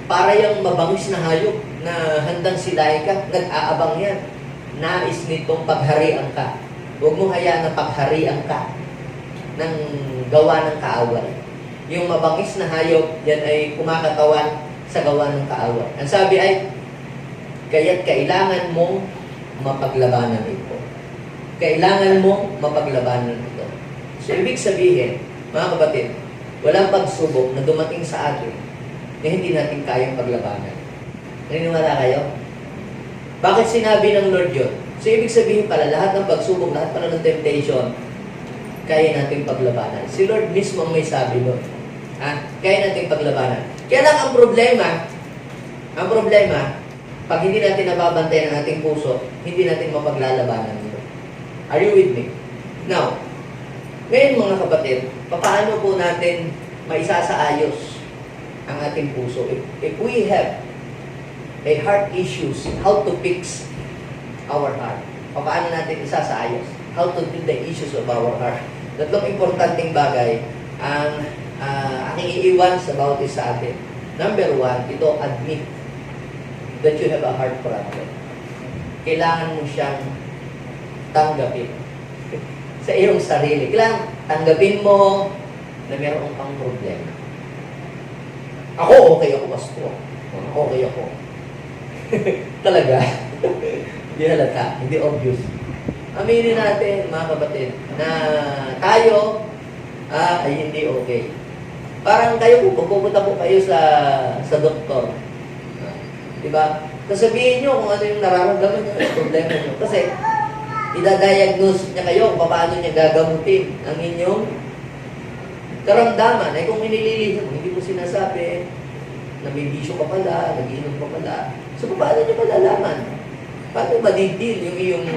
para yung mabangis na hayop na handang silahin ka, nag-aabang yan. Nais nitong pagharian ka. Huwag mo hayaan na pagharian ka ng gawa ng kaaway. Yung mabangis na hayop, yan ay kumakatawan sa gawa ng kaaway. Ang sabi ay, kaya't kailangan mong mapaglabanan ito. Kailangan mong mapaglabanan ito. So, ibig sabihin, mga kapatid, walang pagsubok na dumating sa atin na hindi natin kayang paglabanan. Naniniwala kayo? Bakit sinabi ng Lord yun? So, ibig sabihin pala, lahat ng pagsubok, lahat pala ng temptation, kaya natin paglabanan. Si Lord mismo ang may sabi doon. Kaya natin paglabanan. Kaya lang ang problema, pag hindi natin nababantayan ang ating puso, hindi natin mapaglalabanan ito. Are you with me? Now, ngayon mga kapatid, paano po natin maisasaayos ang ating puso? If we have a heart issues, how to fix our heart? Paano natin isasaayos? How to deal the issues of our heart? Tatlong importanteng bagay ang aking iiwan about this sa atin. Number 1, ito, admit that you have a heart problem. Kailangan mo siyang tanggapin sa iyong sarili. Kailangan tanggapin mo na meron kang problema. Ako, okay ako, pastor. Okay ako. Talaga. Hindi halata. Hindi obvious. Aminin natin, mga kapatid, na tayo ay hindi okay. Parang kayo po, pupunta po kayo sa doktor. Diba? Sasabihin nyo kung ano yung nararamdaman nyo, yung problema nyo. Kasi, idadiagnose niya kayo kung paano niya gagamutin ang inyong karamdaman. Ay kung inililihim mo, hindi mo sinasabi na may bisyo ka pala, nag-inom ka pala. So, paano nyo malalaman? Paano ma-deal yung iyong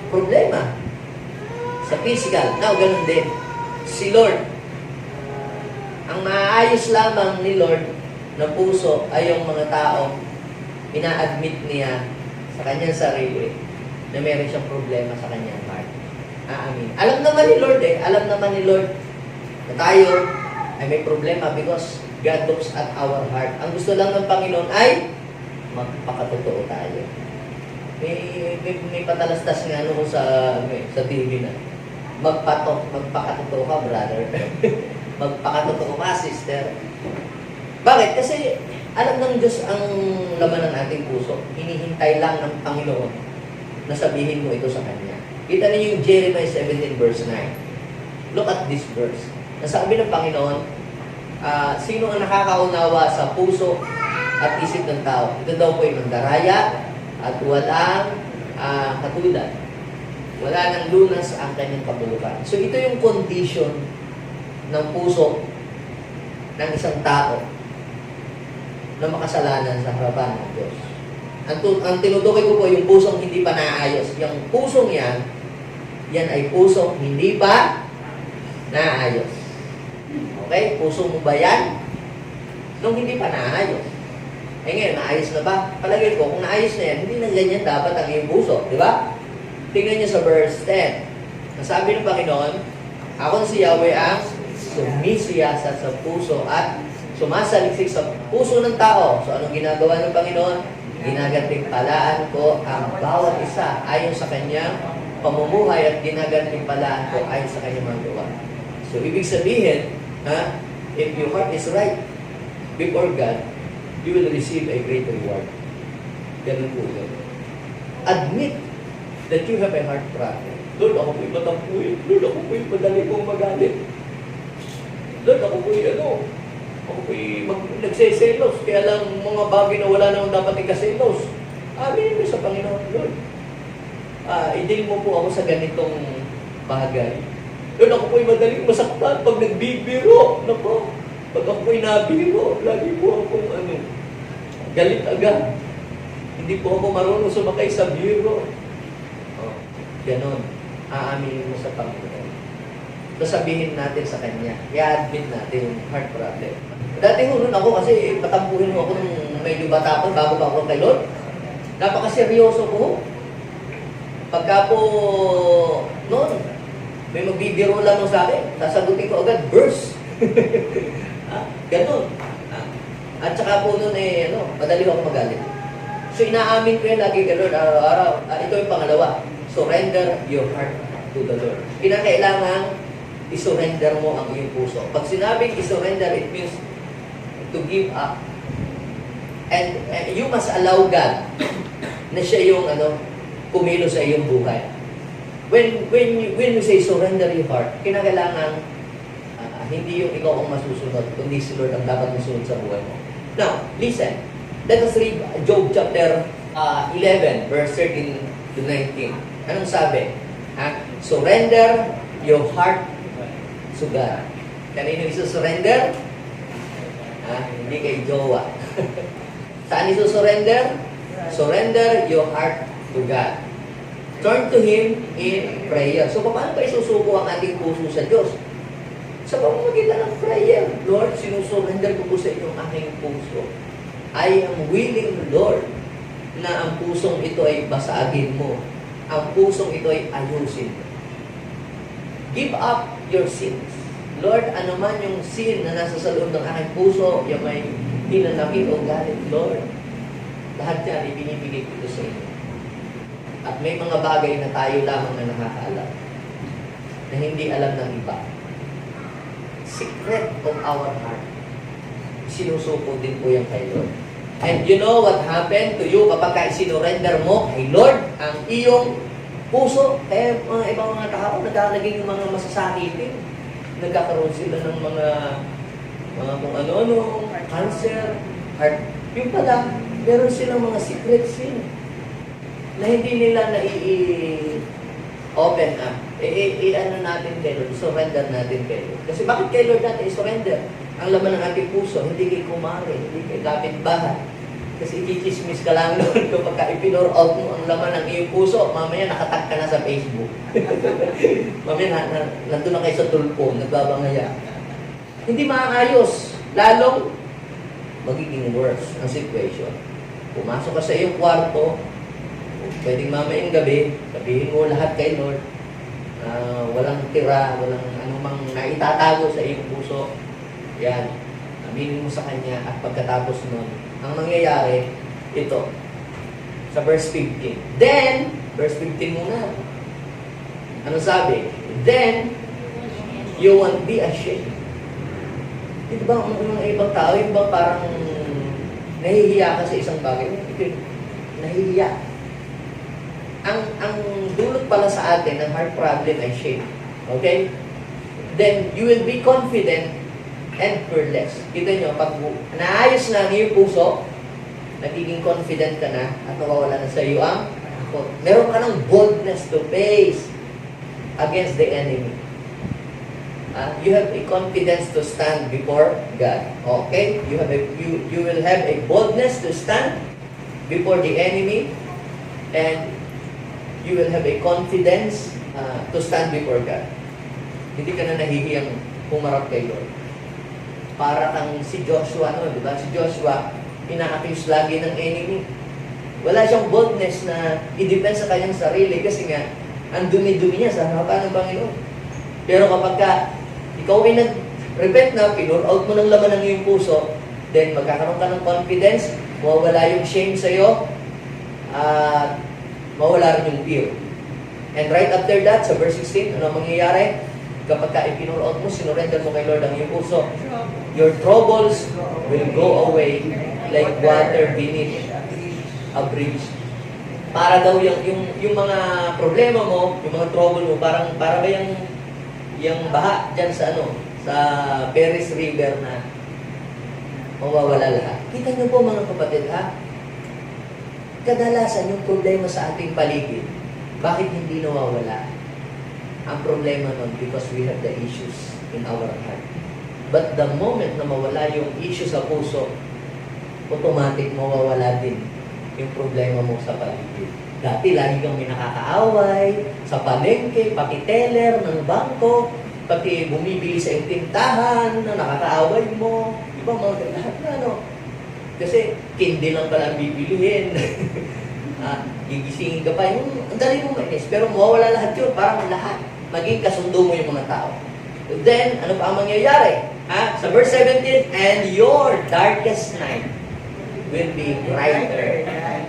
problema sa physical? Now, ganun din. Si Lord, ang maayos lamang ni Lord na puso ay yung mga tao ina-admit niya sa kanyang sarili na meron siyang problema sa kanyang heart. Aamin. Alam naman ni Lord alam naman ni Lord na tayo ay may problema because God looks at our heart. Ang gusto lang ng Panginoon ay magpakatotoo tayo. May patalastas nga ano sa TV na magpakatotoo ka, brother. Magpakatotoo ka, sister. Bakit? Kasi alam ng Diyos ang laman ng ating puso. Hinihintay lang ng Panginoon na sabihin mo ito sa Kanya. Kita niyo yung Jeremiah 17 verse 9. Look at this verse. Nasabi ng Panginoon, sino ang nakakaunawa sa puso at isip ng tao? Ito daw po ay mandaraya at walang katulad. Wala nang lunas ang kanyang kabulukan. So ito yung condition ng puso ng isang tao na makasalanan sa harapan ng Diyos. Ang tinutukoy ko po yung pusong hindi pa naayos. Yung pusong yan ay pusong hindi pa naayos. Okay? Puso mo ba yan? Nung hindi pa naayos. Eh ngayon, naayos na ba? Palagay ko, kung naayos na yan, hindi na ganyan dapat ang iyong puso. Di ba? Tingnan niyo sa verse 10. Nasabi ng Panginoon, ako si Yahweh ang sumisiyasat sa puso at sumasaliksik sa puso ng tao. So, anong ginagawa ng Panginoon? Ginagantimpalaan ko ang bawat isa ayon sa kanyang pamumuhay at ginagantimpalaan ko ayon sa kanyang mga gawa. So, ibig sabihin, if your heart is right before God, you will receive a great reward. Ganun po yun. Admit that you have a heart problem. Lord, ako po'y matampuin. Lord, ako po'y madali kong magalit. Lord, ako po'y ako po'y nagseselos. Kaya lang mga bagay na wala namang dapat ikaselos. Aminin mo sa Panginoon, Lord. I-deal mo po ako sa ganitong bagay. Lord, ako po'y madaling masaktan pag nagbibiro. Nako, pag ako po'y nabiro, lagi po akong galit agad. Hindi po ako marunong sumakay sa biro. Ganon. Aaminin mo sa Panginoon. Sasabihin natin sa Kanya. I-admit natin yung heart problem. Dati noon ako kasi patampuhin mo ako nung medyo bata pa bago pa ako kay Lord. Napakaseryoso ko. Pagka po noon, may magbibiro lang sa akin, sasagutin ko agad, verse. Ganon. At saka po noon madali ako magalit. So inaamin ko yan lagi kay Lord, araw-araw. Ito yung pangalawa. Surrender your heart to the Lord. Kinakailangan isurrender mo ang iyong puso. Pag sinabing isurrender, it means to give up. And you must allow God na siya yung kumilo sa iyong buhay. When you say surrender your heart, kinakailangan hindi yung ikaw ang masusunod, kundi si Lord ang dapat masunod sa buhay mo. Now, listen. Let us read Job chapter 11, verse 13 to 19. Anong sabi? Surrender your heart to God. Kanino isusurrender? Hindi kay jowa. Saan isusurrender? Surrender your heart to God. Turn to Him in prayer. So, paano ba isusuko ang ating puso sa Diyos? Sa pamamagitan ng prayer. Lord, sinusurrender ko po sa inyo ang aking puso. I am willing, Lord, na ang pusong ito ay basagin mo. Ang pusong ito ay ayusin mo. Give up your sins. Lord, ano man yung sin na nasa sa loob ng aking puso, yung may hinanakit o galit, Lord, lahat yan ibinibigay ko ito sa inyo. At may mga bagay na tayo lamang na nakakaalam na hindi alam ng iba. Secret of our heart. Sinusuko din po yan kay Lord. And you know what happened to you kapag isinurrender mo kay Lord ang iyong puso? Kaya mga ibang mga tao naging mga masasakitin. Nagkakaroon sila ng mga kung ano-ano, cancer, heart. Yung pala, meron silang mga secret sin na hindi nila open up. Ano natin kay Lord, surrender natin kay Lord. Kasi bakit kay Lord natin i-surrender? Ang laman ng ating puso, hindi kay kumare, hindi kay kapitbahay. Kasi ikikismis ka lang doon kapag ipinor out mo ang laman ng iyong puso, mamaya nakatag ka na sa Facebook. Mamaya nandun na kayo sa tulpo, nagbabangaya. Hindi maayos, lalong magiging worse ang situation. pumasok ka sa iyong kwarto, pwedeng mamayang gabi, sabihin mo lahat kay Lord, walang tira, walang anumang naitatago sa iyong puso. Yan, aminin mo sa Kanya at pagkatapos nun, ang mangyayari, ito, sa verse 15. Then, verse 15 muna. Ano sabi? Then, you won't be ashamed. Di ba, ang mga ibang tao, yung ba parang nahihiya ka sa isang bagay? Nahihiya. Ang dulot pala sa atin ng heart problem ay shame. Okay? Then, you will be confident and fearless. Kita nyo, pag naayos na ang iyong puso, nagiging confident ka na at nawawala na sa iyo ang takot. Meron ka ng boldness to face against the enemy. You have a confidence to stand before God. Okay? You will have a boldness to stand before the enemy, and you will have a confidence to stand before God. Hindi ka na nahihiyang humarap kay Lord. Para kang si Joshua, no? Diba? Si Joshua, ina-accuse lagi ng enemy. Wala siyang boldness na i-defend sa kanyang sarili kasi nga, ang dumi-dumi niya sa harapan ng Panginoon. Pero kapag ka, ikaw ay nag-repent na, pinur out mo ng laman ng iyong puso, then magkakaroon ka ng confidence, mawawala yung shame sa'yo, at mawala rin yung fear. And right after that, sa verse 16, ano mangyayari? Kapag ka ipinur out mo, sinurrender mo kay Lord ang iyong puso, your troubles will go away like water beneath a bridge. Para daw yung mga problema mo, yung mga trouble mo, para ba yung baha dyan sa sa Paris River na mawawala lahat. Kita niyo po mga kapatid, ha? Kadalasan yung problema sa ating paligid, bakit hindi nawawala? Ang problema nun, because we have the issues in our heart. But the moment na mawala yung issue sa puso, automatic mawawala din yung problema mo sa paligid. Dati, lagi kang may nakakaaway, sa palengke, pati teller ng bangko, pati bumibili sa tindahan na nakakaaway mo. Di ba mga lahat na Kasi, kindi lang pala ang bibilihin. Gigisingin ka pa. Ang dali mo mainis. Pero mawawala lahat yun. Parang lahat. Maging kasundo mo yung mga tao. Then, ano pa ang mangyayari? Sa verse 17, and your darkest night will be brighter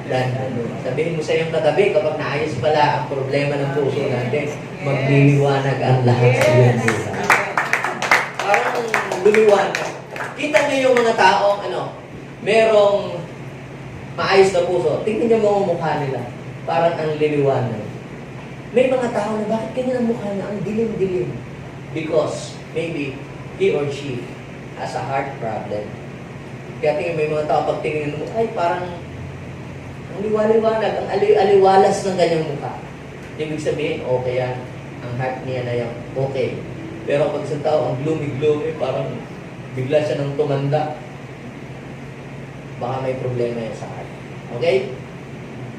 than the moon. Sabihin mo sa iyong katabi, kapag naayos pala ang problema ng puso natin, magliliwanag ang lahat sa iyong buhay. Parang lumiwanag. Kita niyo yung mga taong, merong maayos na puso. Tingnan niyo mga mukha nila. Parang ang liliwanag. May mga tao na bakit ganyan ang mukha na ang dilim-dilim? Because maybe he or she has a heart problem. Kaya tingin may mga tao pag tingin mo, ay parang ang liwaliwanag, ang aliwalas ng kanyang mukha. Ibig sabihin, okay yan. Ang heart niya na yan, okay. Pero pag isang tao, ang gloomy-gloomy, parang bigla siya nang tumanda, baka may problema yan sa heart. Okay?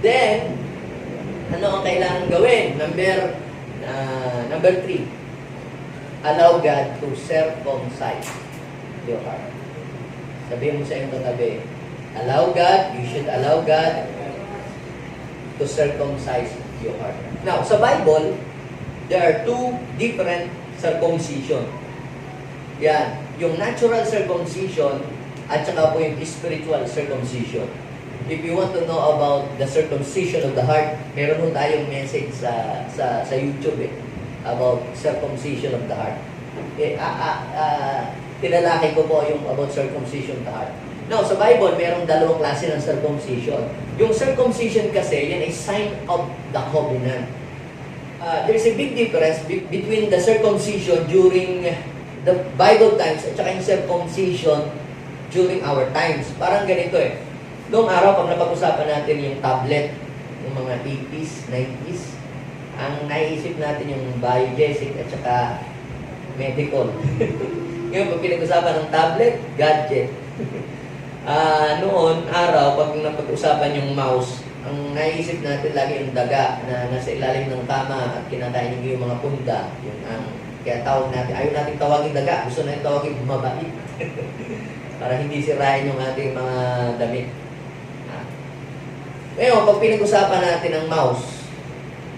Then, ano ang kailangan gawin? Number 3. Allow God to circumcise your heart. Sabihin mo sa iyong katabi, you should allow God to circumcise your heart. Now, sa Bible, there are 2 different circumcision. Yan, yung natural circumcision at saka po yung spiritual circumcision. If you want to know about the circumcision of the heart, meron po tayong message sa YouTube about circumcision of the heart. Tinalaki ko po yung about circumcision of the heart. Now, sa Bible, merong 2 klase ng circumcision. Yung circumcision kasi, yan ay sign of the covenant. There's a big difference between the circumcision during the Bible times at saka yung circumcision during our times. Parang ganito Noong araw, pag napag-usapan natin yung tablet, yung mga 80s, 90s, ang naiisip natin yung biogesic at saka medical. Ngayon, pag pinag-usapan ng tablet, gadget. Noon, araw, pag napag-usapan yung mouse, ang naiisip natin lagi yung daga na nasa ilalim ng kama at kinakain yung mga punda. Kaya tawag natin, ayaw natin tawagin daga, gusto natin tawagin bumabait. Para hindi sirain yung ating mga damit. Ngayon, pag pinag-usapan natin ang mouse,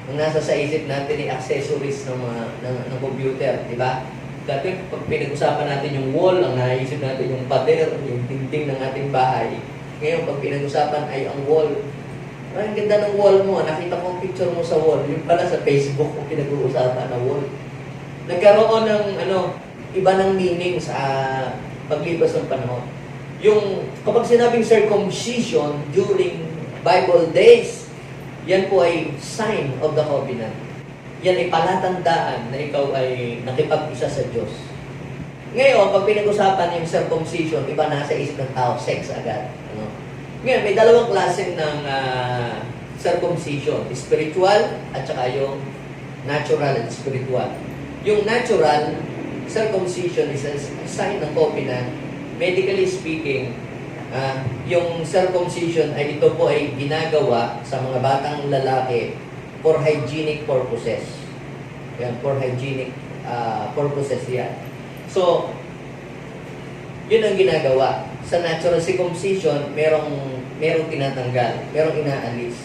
ang nasa sa isip natin ay accessories ng mga ng computer, di ba? Dati, pag pinag-usapan natin yung wall, ang naisip natin yung pader, yung dingding ng ating bahay. Ngayon, pag pinag-usapan ay ang wall. Ay, ang ganda ng wall mo. Nakita ko ang picture mo sa wall. Yung pala sa Facebook kung pinag-uusapan na wall. Nagkaroon ng iba ng meaning sa paglipas ng panahon. Yung kapag sinabing circumcision during Bible days, yan po ay sign of the covenant. Yan ay palatandaan na ikaw ay nakipag-isa sa Diyos. Ngayon, pag pinag-usapan yung circumcision, iba na sa isip ng tao, sex agad. Ngayon, may dalawang klase ng circumcision. Spiritual at saka yung natural and spiritual. Yung natural circumcision is a sign ng covenant. Medically speaking, yung circumcision ay ito po ay ginagawa sa mga batang lalaki for hygienic purposes. Yan, for hygienic purposes yan. So, yun ang ginagawa. Sa natural circumcision, merong tinatanggal, merong inaalis.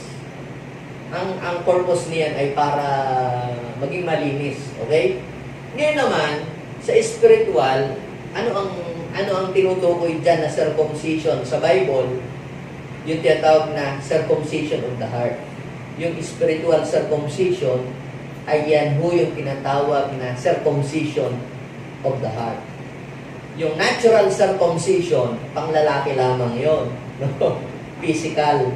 Ang purpose niyan ay para maging malinis, okay? Ngayon naman, sa spiritual, ano ang tinutukoy dyan na circumcision sa Bible? Yung tinatawag na circumcision of the heart. Yung spiritual circumcision ay yan ho yung tinatawag na circumcision of the heart. Yung natural circumcision, pang lalaki lamang yon, no? Physical.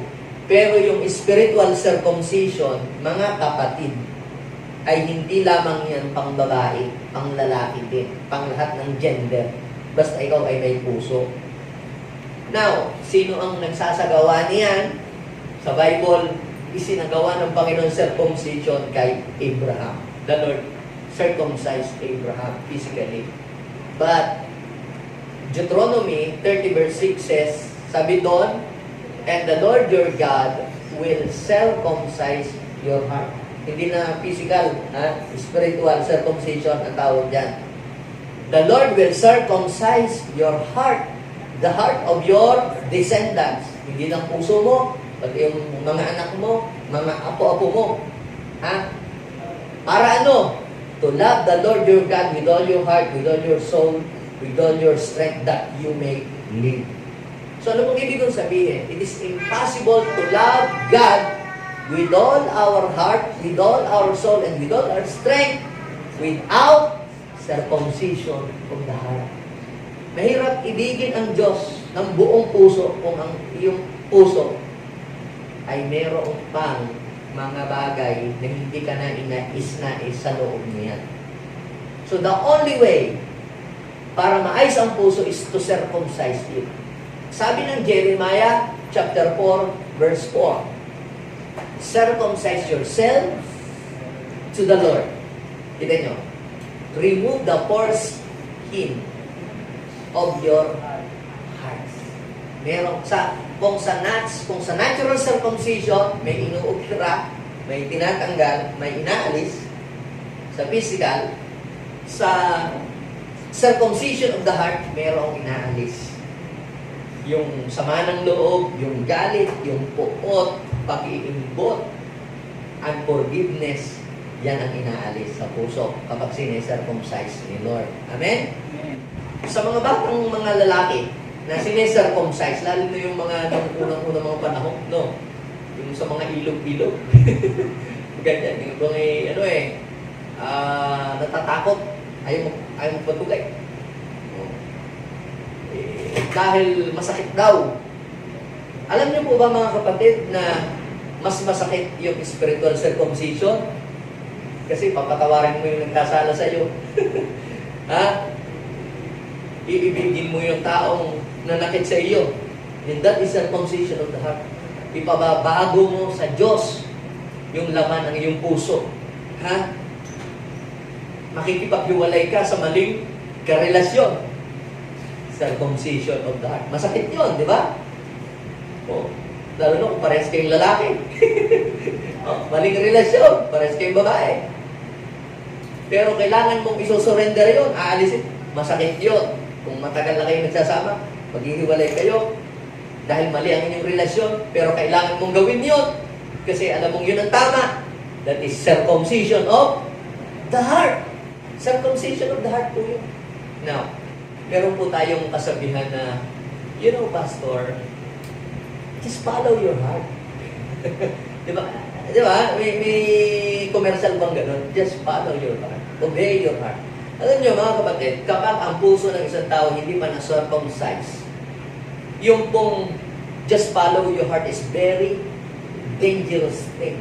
Pero yung spiritual circumcision, mga kapatid, ay hindi lamang yan pang babae, pang lalaki din, pang lahat ng gender. Basta ikaw ay may puso. Now, sino ang nagsasagawa niyan? Sa Bible, isinagawa ng Panginoon circumcision kay Abraham. The Lord circumcised Abraham physically. But, Deuteronomy 30 verse 6 says, sabi doon, and the Lord your God will circumcise your heart. Hindi na physical, spiritual circumcision ang tawag dyan. The Lord will circumcise your heart, the heart of your descendants. Hindi lang puso mo, pati yung mga anak mo, mga apo-apo mo. Para ano? To love the Lord your God with all your heart, with all your soul, with all your strength, that you may live. So ano pong ibig kong sabihin? It is impossible to love God with all our heart, with all our soul, and with all our strength without circumcision of the heart. Mahirap ibigin ang Diyos ng buong puso kung ang iyong puso ay merong pang mga bagay na hindi ka na inais-nais sa loob niya. So the only way para maayos ang puso is to circumcise it. Sabi ng Jeremiah chapter 4 verse 4, circumcise yourself to the Lord. Kita nyo, remove the foreskin of your hearts. Meron kung sa natural circumcision, may inuukira, may tinatanggal, may inaalis. Sa physical, sa circumcision of the heart, merong inaalis. Yung sama ng loob, yung galit, yung puot, pag-iimbot, unforgiveness, yan ang inaalis sa puso kapag sinesircumcise ni Lord. Amen? Amen. Sa mga batang mga lalaki na sinesircumcise, lalo na yung mga nung unang-unang mga panahon, no? Yung sa mga ilog-ilog. Ganyan. Yung mga, natatakot. Ayaw mo patugay. Dahil masakit daw. Alam niyo po ba mga kapatid na mas masakit yung spiritual circumcision? Kasi papatawarin mo yung nagkasala sa iyo. Iibigin mo yung taong nanakit sa iyo. And that is circumcision of the heart. Ipababago mo sa Diyos yung laman ng iyong puso. Makikipaghiwalay ka sa maling karelasyon. Circumcision of the heart. Masakit yun, di ba? Lalo na kung parehas kayong lalaki. Maling relasyon, parehas kayong babae. Pero kailangan mong isusurrender yun, aalisin. Masakit yun. Kung matagal na kayo nagsasama, maghihiwalay kayo, Dahil mali ang inyong relasyon, pero kailangan mong gawin yun. Kasi alam mong yun ang tama. That is circumcision of the heart. Circumcision of the heart po yun. Now, meron po tayong kasabihan na, you know, Pastor, just follow your heart. Di ba? Di ba? May commercial bang ganun? Just follow your heart. Obey your heart. Alam niyo mga kapatid, kapag ang puso ng isang tao hindi pa na-circumcise, yung pong just follow your heart is very dangerous thing.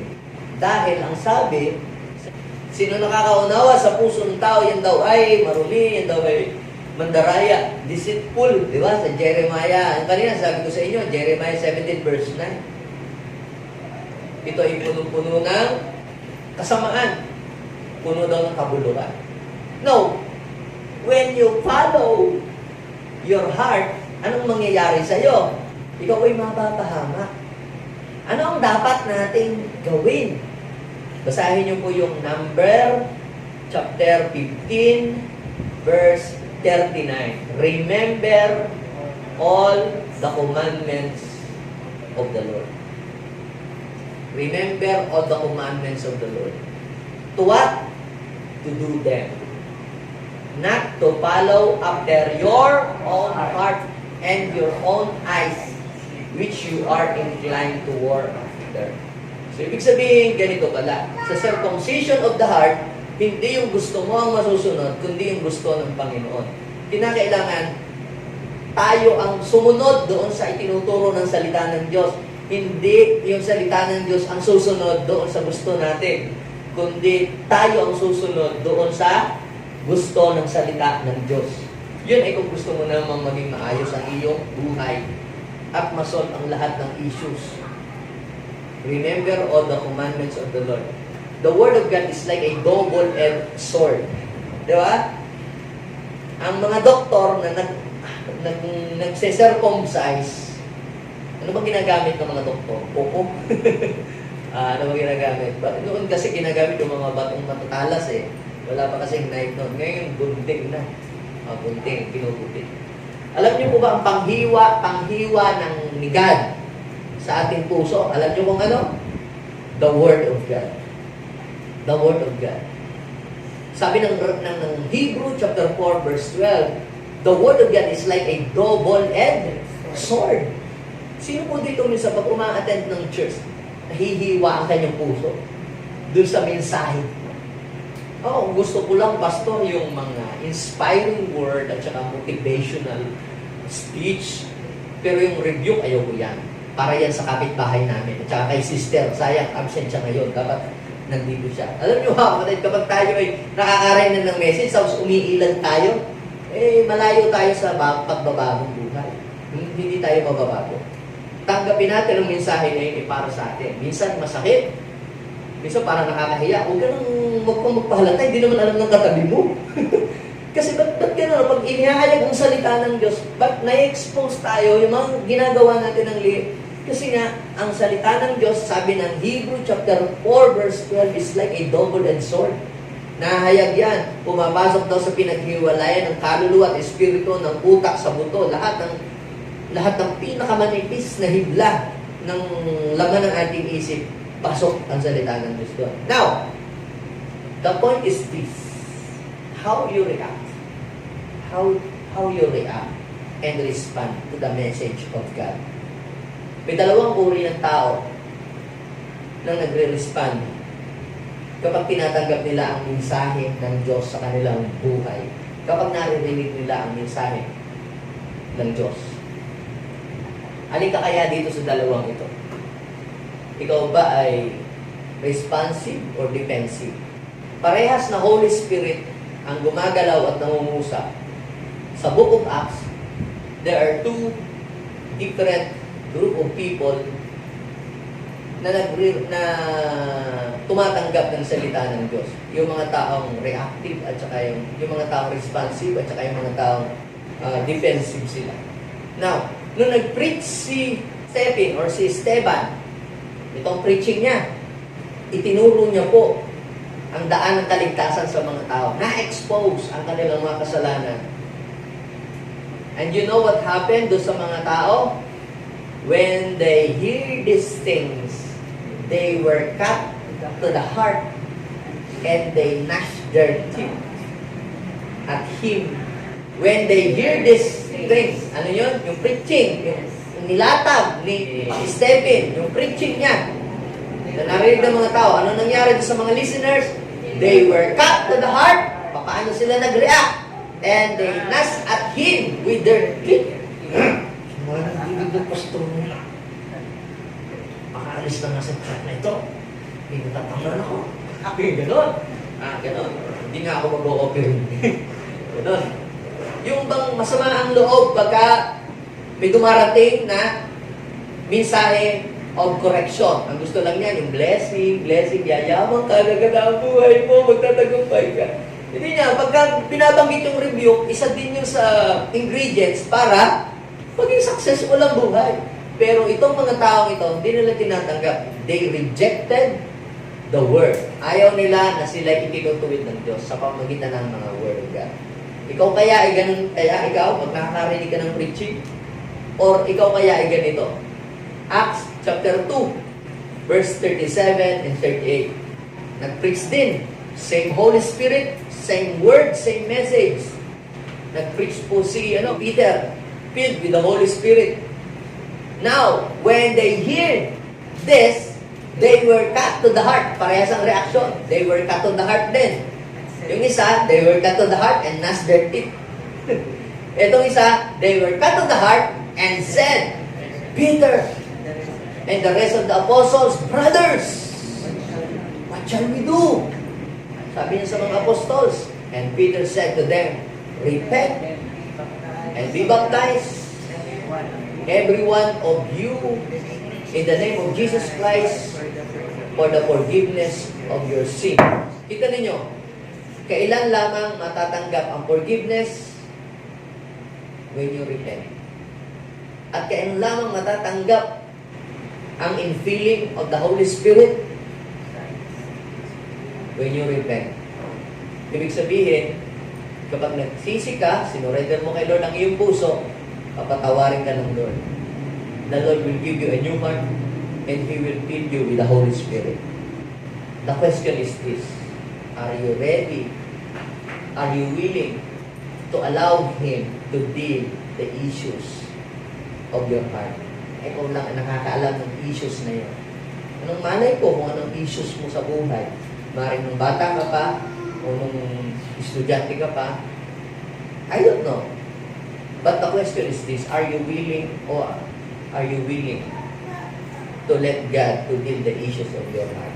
Dahil ang sabi, sino nakakaunawa sa puso ng tao, yan daw ay marumi, yan daw ay mandaraya, deceitful, di ba? Sa Jeremiah, kanina sabi ko sa inyo, Jeremiah 17 verse 9. Ito ay puno-puno ng kasamaan. Puno daw ng kabuluhan. No, when you follow your heart, anong mangyayari sa'yo? Ikaw ay mapapahamak. Ano ang dapat nating gawin? Basahin niyo po yung number chapter 15 verse 39. Remember all the commandments of the Lord. Remember all the commandments of the Lord. To what? To do them. Not to follow after your own heart and your own eyes, which you are inclined toward after. So, ibig sabihin, ganito pala. Sa circumcision of the heart, hindi yung gusto mo ang masusunod, kundi yung gusto ng Panginoon. Kinakailangan tayo ang sumunod doon sa itinuturo ng salita ng Diyos. Hindi yung salita ng Diyos ang susunod doon sa gusto natin, kundi tayo ang susunod doon sa gusto ng salita ng Diyos. Yun ay kung gusto mo namang maging maayos ang iyong buhay at masolve ang lahat ng issues. Remember all the commandments of the Lord. The Word of God is like a double-edged sword. Di ba? Ang mga doktor na nagse-circumcise, ano ba ginagamit ng mga doktor? Popo? Ano ba ginagamit? Noon kasi ginagamit yung mga batong matatalas eh. Wala pa kasing knife noon. Ngayon, gunting na. Gunting, pinugutin. Alam niyo po ba ang panghiwa ng nigad sa ating puso? Alam niyo kung ano? The Word of God. The Word of God. Sabi ng Hebrew chapter 4 verse 12, the Word of God is like a double-edged sword. Sino po dito minsan pag uma-attend ng church, nahihiwa ang kanyang puso doon sa mensahe? Gusto ko lang, Pastor, yung mga inspiring word at saka motivational speech. Pero yung rebuke, ayaw ko yan. Para yan sa kapitbahay namin. At saka kay sister, sayang, absent siya ngayon. Dapat nandito siya. Alam niyo ha, kapag tayo ay nakakarinig ng message, tapos umiilan tayo, malayo tayo sa pagbabagong buhay. Hindi tayo mababago. Tanggapin natin ang mensahe na yun para sa atin. Minsan masakit. Minsan parang nakakahiya. Huwag kang magpahalata, hindi naman alam ng katabi mo. Kasi ba't gano'n? Pag inihayag ang salita ng Diyos, ba't na-expose tayo yung mga ginagawa natin ng kasi nga, ang salita ng Diyos, sabi ng Hebrew chapter 4 verse 12 is like a double-edged sword. Nahayag yan. Pumapasok daw sa pinaghiwalayan ng kaluluwa at espiritu, ng utak sa buto. Lahat ng pinakamanipis na hibla ng laman ng ating isip, pasok ang salita ng Diyos doon. Now, the point is this. How you react. How you react and respond to the message of God. May dalawang uri ng tao na nagre-respond kapag tinatanggap nila ang mensahe ng Diyos sa kanilang buhay. Kapag naririnig nila ang mensahe ng Diyos. Alin ka kaya dito sa dalawang ito? Ikaw ba ay responsive or defensive? Parehas na Holy Spirit ang gumagalaw at nangungusap. Sa Book of Acts, there are two different group of people na tumatanggap ng salita ng Diyos. Yung mga taong reactive at saka yung mga taong responsive at saka yung mga taong defensive sila. Now, nung nag-preach si Stephen or si Esteban, itong preaching niya, itinuro niya po ang daan ng kaligtasan sa mga tao. Na-expose ang kanilang mga kasalanan. And you know what happened doon sa mga tao? When they hear these things, they were cut to the heart, and they gnashed their teeth at him. When they hear these things, ano yun? Yung preaching, yung nilatag ni Stephen, yung preaching niya, na narinig ng mga tao, ano nangyari sa mga listeners? They were cut to the heart. Paano sila nag-react? And they gnashed at him with their teeth. Mga nag-ibig ng pastor nila. Makaalis na nga sa chat na ito. Pinatatangan ako. Ganon. Ganon. Hindi nga ako mag-o-operate. Ganon. Yung bang masama ang loob pagka may dumarating na mensahe of correction. Ang gusto lang niya, yung blessing, yayaman ka, naganda ang buhay mo, magtatagumpay ka. Hindi niya, pagka binabanggit yung rebuke, isa din yung sa ingredients para maging successful ang buhay. Pero itong mga taong ito, hindi nila tinatanggap. They rejected the word. Ayaw nila na sila itinutuwid ng Diyos sa pamagitan ng mga word of God. Ikaw kaya ay ganun, kaya ikaw, pag nakakarinig ka ng preaching, or ikaw kaya ay ganito. Acts chapter 2, verse 37 and 38. Nag-preach din. Same Holy Spirit, same word, same message. Nag-preach po si Peter, filled with the Holy Spirit. Now, when they hear this, they were cut to the heart. Parehas ang reaction. They were cut to the heart din. Yung isa, they were cut to the heart and gnashed their teeth. Itong isa, they were cut to the heart and said, Peter and the rest of the apostles, brothers, what shall we do? Sabi niya sa mga apostles. And Peter said to them, repent and be baptized, every one of you, in the name of Jesus Christ, for the forgiveness of your sin. Kita ninyo, kailan lamang matatanggap ang forgiveness? When you repent. At kailan lamang matatanggap ang infilling of the Holy Spirit? When you repent. Ibig sabihin, kapag nagsisi ka, sinurrender mo kay Lord ang iyong puso, papatawarin ka ng Lord. The Lord will give you a new heart and He will fill you with the Holy Spirit. The question is this: are you ready? Are you willing to allow Him to deal the issues of your heart? Ikaw lang ang nakakaalam ng issues na yun. Anong malay ko kung anong issues mo sa buhay? Maring nung bata ka pa, o nung estudyante ka pa, I don't know. But the question is this: are you willing or are you willing to let God to deal the issues of your heart?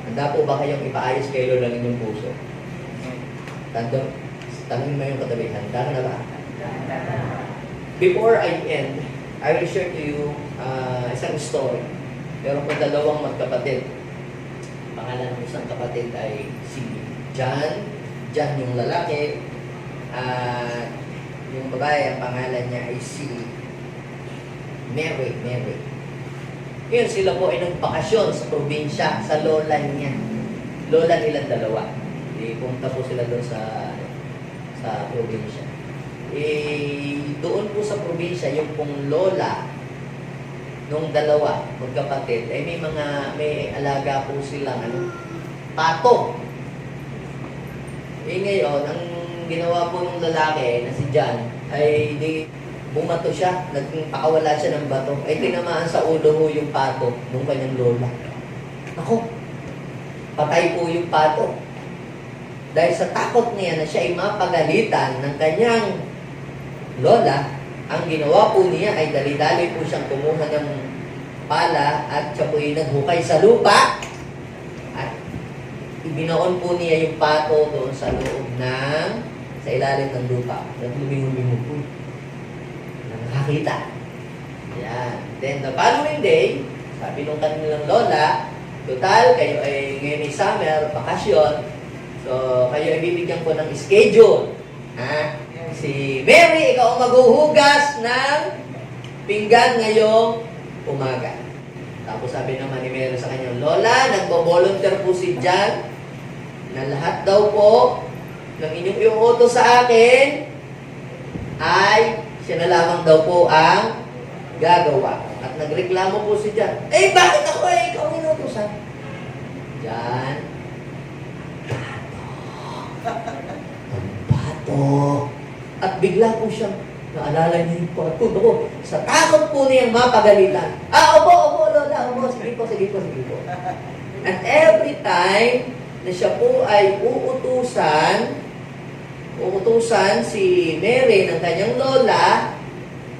Handa po ba kayong ipaayos kay Lord ang inyong puso? Tanongin mo yung katabi, handa ka na ba? Before I end, I will share to you isang story. Meron po dalawang magkapatid. Pangalan ng isang kapatid ay si John. John yung lalaki. At yung babae, ang pangalan niya ay si Mary. Ngayon sila po ay nagbakasyon sa probinsya, sa lola niya. Lola nilang dalawa. Punta po sila doon sa probinsya. Doon po sa probinsya, yung pong lola nung dalawa, magkapatid, ay may alaga po silang pato. Ngayon, ang ginawa po ng lalaki na si John ay bumato siya, nagpakawala siya ng bato, ay tinamaan sa ulo mo yung pato ng kanyang lola. Ako, patay po yung pato. Dahil sa takot niya na siya ay mapagalitan ng kanyang lola, ang ginawa po niya ay dali-dali po siyang kumuha ng pala at siya po ay naghukay sa lupa at ibinaon po niya yung pato doon sa loob sa ilalim ng lupa. Naglumingo-mingo po. Nakakita. Yan. Then the following day, sabi nung kanilang lola, total, kayo ay ngayon ay summer, bakasyon, so kayo ay bibigyan ko ng schedule. Si Mary, ikaw ang maghuhugas ng pinggan ngayong umaga. Tapos sabi naman ni Mary sa kanyang lola, nagbo-volunteer po si John na lahat daw po ng inyong iuutos sa akin ay siya na lamang daw po ang gagawa. At nagreklamo po si John, eh bakit ako ikaw ang inutusan? John, ang bato. At bigla po siyang naalala niya yung pato. Ako, sa takot po niyang mapagalitan. Opo, Lola, opo, sige po. And every time na siya po ay uutusan si Mary ng kanyang lola,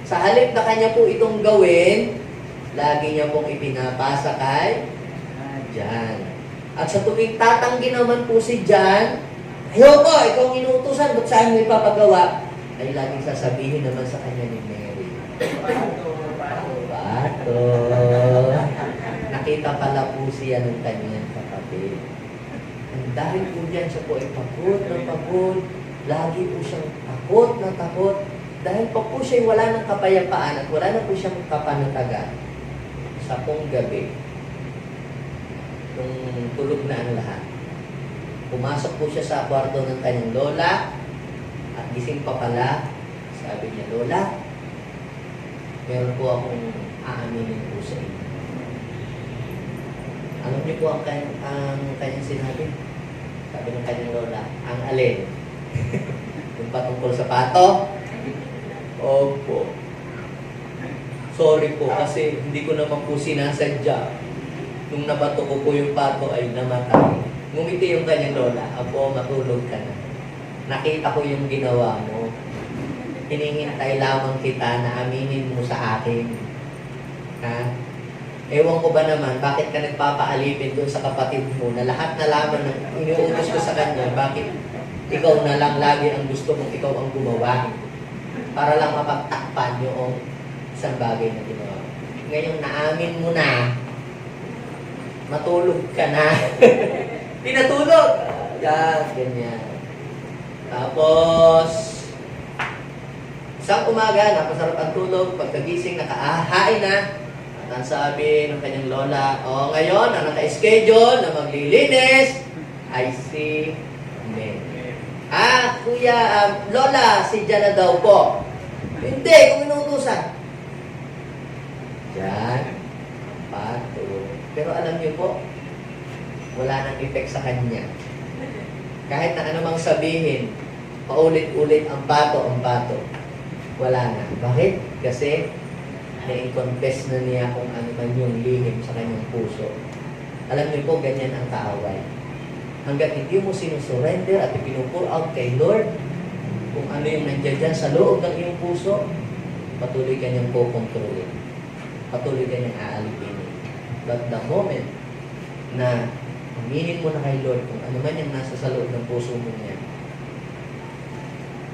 sa halip na kanya po itong gawin, lagi niya pong ipinapasa kay John. At sa tuwing tatanggi naman po si John, ayoko, ikaw ang inuutusan, ba't saan mo ipapagawa? Ay laging sasabihin naman sa kanya ni Mary, bato. Nakita pala po siya ng kanyang kapatid. And dahil po diyan siya po ay pagod ng pagod, lagi po siyang takot na takot, dahil pa po siya wala ng kapayapaan at wala na po siyang kapanatagan. Sa pong gabi, nung tulog na ang lahat, pumasok po siya sa kwarto ng kanyang lola at gising pa pala. Sabi niya, Lola, meron po akong aaminin po sa inyo. Alam niyo po ang kanyang sinabi? Sabi ng kanyang lola, ang alin? Yung patungkol sa pato? Opo. Sorry po kasi hindi ko naman po sinasadya. Nung nabato ko po yung pato ay namatay. Ngumiti yung kanyang lola, Apo, matulog ka na. Nakita ko yung ginawa mo. Hinihintay lamang kita na aminin mo sa akin. Ha? Ewan ko ba naman, bakit ka nagpapaalipin doon sa kapatid mo na lahat na laman ng iniutos ko sa kanya, bakit ikaw na lang lagi ang gusto mong ikaw ang gumawa? Para lang mapagtakpan yung isang bagay na ginawa. Ngayon, naamin mo na, matulog ka na. Pinatulog! Yan, ganyan. Tapos, isang umaga, napasarap ang tulog, pagkagising, nakaahain na. At ang sabi ng kanyang lola, ngayon, ang naka-schedule na maglilinis, ay si Mary. Kuya, lola, si Jan na daw po. Hindi, kung inuutusan. Jan, pato. Pero alam niyo po, wala nang effect sa kanya. Kahit na anumang sabihin, paulit-ulit ang pato. Wala na. Bakit? Kasi na-confess na niya kung ano man yung lihim sa kanyang puso. Alam niyo po, ganyan ang kaaway. Hanggat hindi mo sinusurrender at ipinupur out kay Lord, kung ano yung nandiyan dyan sa loob ng iyong puso, patuloy ka niyang kukontrolin. Patuloy ka niyang aalipinin. But the moment na aminin mo na kay Lord kung ano man yung nasa sa loob ng puso mo niya,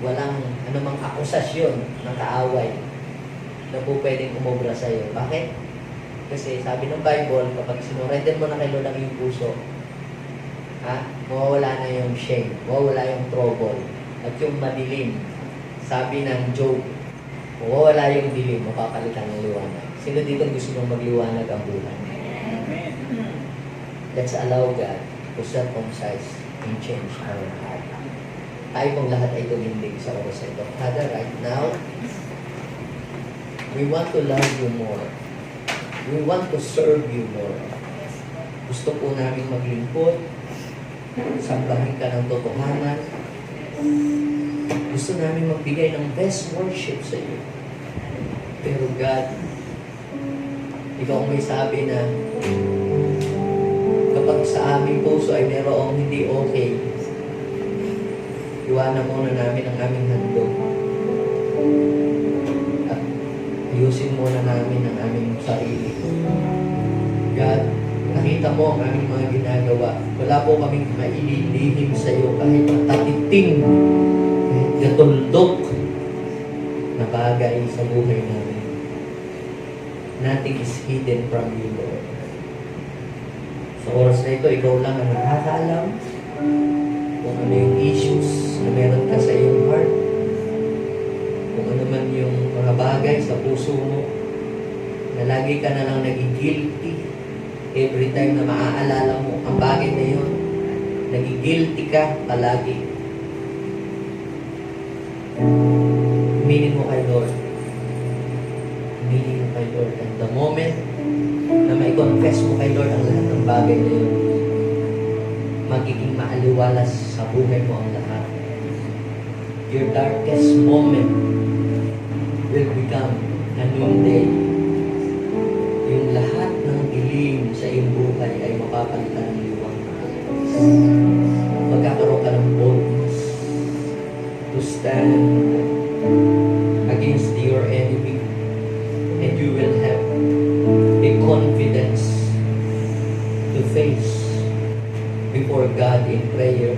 walang anumang akusasyon ng kaaway na po pwedeng umobra sa iyo. Bakit? Kasi sabi ng Bible, kapag sinurrender mo na kay Lord ang iyong puso, mawawala na yung shame, mawawala yung trouble, at yung madilim. Sabi ng Job, mawawala yung dilim, mapapalitan ng liwanag. Sino dito gusto mong magliwanag ang buhay? Amen. Let's allow God to circumcise and change our heart. Tayo pong lahat ay tumindig sa oras ito. Father, right now, we want to love you more. We want to serve you more. Gusto po namin maglingkod, sambahin ka ng totohanan. Gusto namin magbigay ng best worship sa iyo. Pero God, ikaw may sabi na kapag sa aming puso ay merong hindi okay, iwanan muna namin ang aming handog at ayusin muna namin ang aming sarili. God, nakita mo ang aming mga ginagawa. Wala po kaming maililihim sa iyo kahit matatiting, kahit gatuldok na bagay sa buhay namin. Nothing is hidden from you, Lord. Sa oras na ito, ikaw lang ang nakakaalam kung ano yung issues na meron ka sa iyong heart, kung ano man yung mga bagay sa puso mo na lagi ka na lang nagigilty. Every time na maaalala mo ang bagay na yun, nagigilty ka palagi. Aminin mo kay Lord humingi mo kay Lord. And the moment na may confess mo kay Lord ang lahat ng bagay na yun, magiging maaliwalas sa buhay mo ang lahat. Your darkest moment will become a new day. Yung lahat ng dilim sa iyong buhay ay mapapalitan ng liwanag. Magkakaroon ka ng boldness to stand against your enemy, and you will have a confidence to face before God in prayer.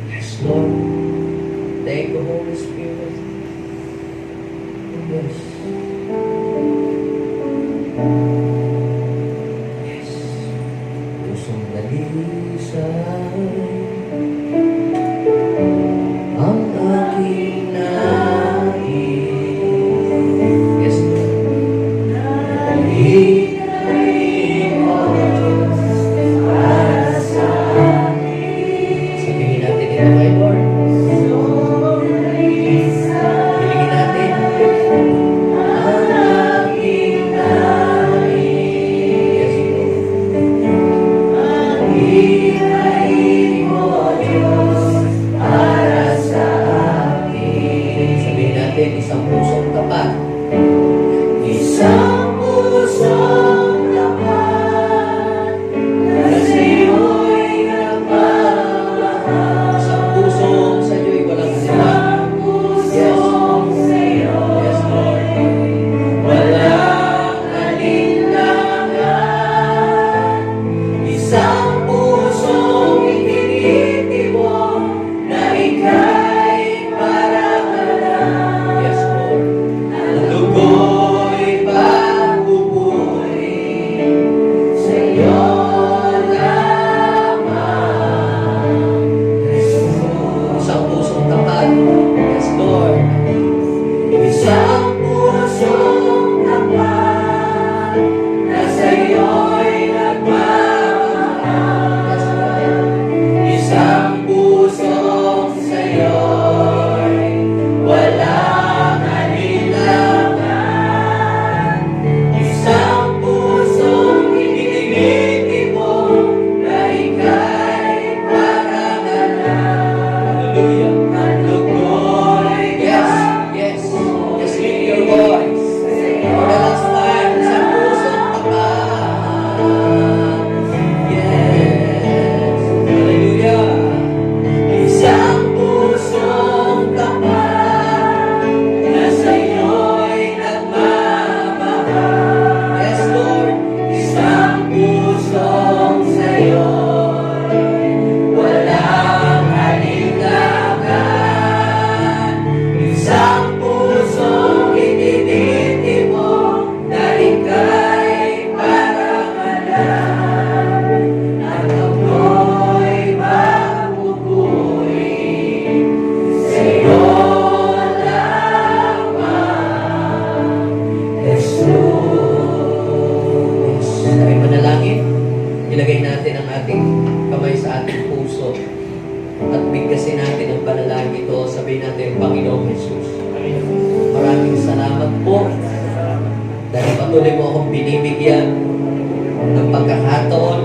Yes, Lord. Thank you, Holy Spirit. Yes. Yes. Pusong dalisay ang aking nais. Yes, Lord. Hinay mo para sa akin. Sabihin natin ito kay Lord. Hilingin natin. Ang aking nais. Yes, Lord. Hinay mo, Diyos, para sa akin. Sabihin natin, isang pusong tapat. Isang pusong tapat na sa'yo'y nagmamahal. Isang pusong sa'yo'y walang alinlangan. Isang pusong sa'yo. Yes, Lord. Walang alinlangan. Isang pusong itinitibok na ika'y parang yes, Lord. Ang dugo'y pagpupuri sa'yo lamang. Isang pusong tapat. Yes, Lord. Isang pusong tapat na sa'yo'y nagmamahal. Yes, Lord. Isang pusong sa'yo'y walang alinlangan. Isang pusong itinitibok na ika'y parangalan. Hallelujah. Ang dugo'y yes, yes. Just lift your voice. For the last time, isang pusong tapat. Yes. Hallelujah. Isang pusong tapat na sa'yo'y nagmamahal. Yes, Lord. Isang pusong sa'yo'y walang alinlangan. Isang pusong itinitibok na ika'y parangalan. At ako'y mapupuri sa'yo lamang, Jesus. Sa manalangin, ilagay natin ang ating kamay sa ating puso at bigkasin natin ang panalangin ito. Sabihin natin, Panginoong Jesus, maraming salamat po dahil patuloy mo akong binibigyan ng pagkakataon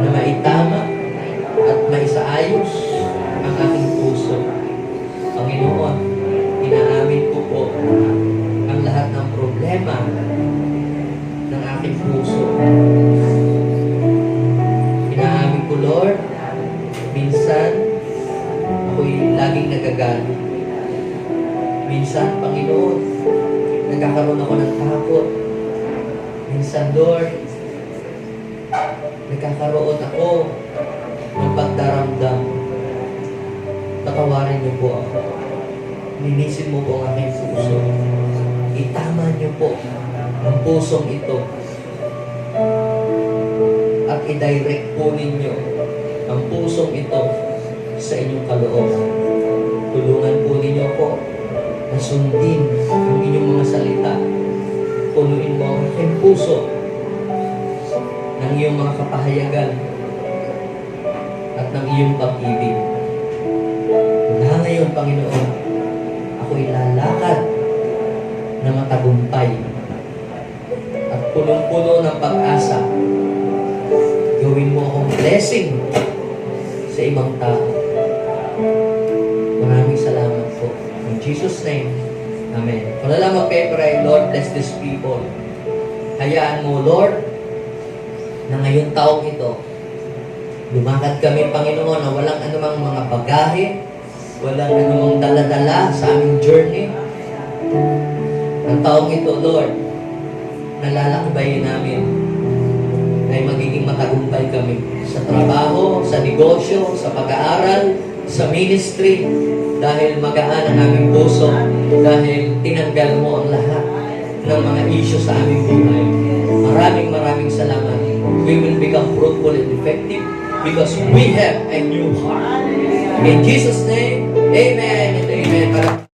na maitama at maisaayos ang aking puso. Panginoon, inaamin ko po ang lahat ng problema ng aking puso. Inaamin ko, Lord, minsan ako'y laging nagagalit. Minsan, Panginoon, nagkakaroon ako ng takot. Minsan, Lord, nagkakaroon ako ng pagdaramdam. Tatawarin niyo po ako. Linisin mo po ang aking puso. Itama niyo po ang pusong ito. At i-direct po ninyo ang pusong ito sa inyong kalooban. Tulungan po ninyo po na sundin ang inyong mga salita. Punuin mo ang aking puso ng iyong mga kapahayagan at ng iyong pag-ibig. Mula ngayon, Panginoon, ako'y lalakad na matagumpay at punong-puno ng pag-asa. Gawin mo akong blessing sa ibang tao. Maraming salamat po. In Jesus' name, Amen. Kung na lang magpe-pray, Lord, bless these people. Hayaan mo, Lord, na ngayong taong ito, lumakad kami, Panginoon, na walang anumang mga bagahe, walang anumang dala-dala sa aming journey. Ang taong ito, Lord, nalalakbayin namin ay magiging matagumpay kami sa trabaho, sa negosyo, sa pag-aaral, sa ministry, dahil magaan ang aming puso, dahil tinanggal mo ang lahat ng mga issue sa aming buhay. Maraming salamat. We will become fruitful and effective because we have a new heart. In Jesus' name, Amen and Amen.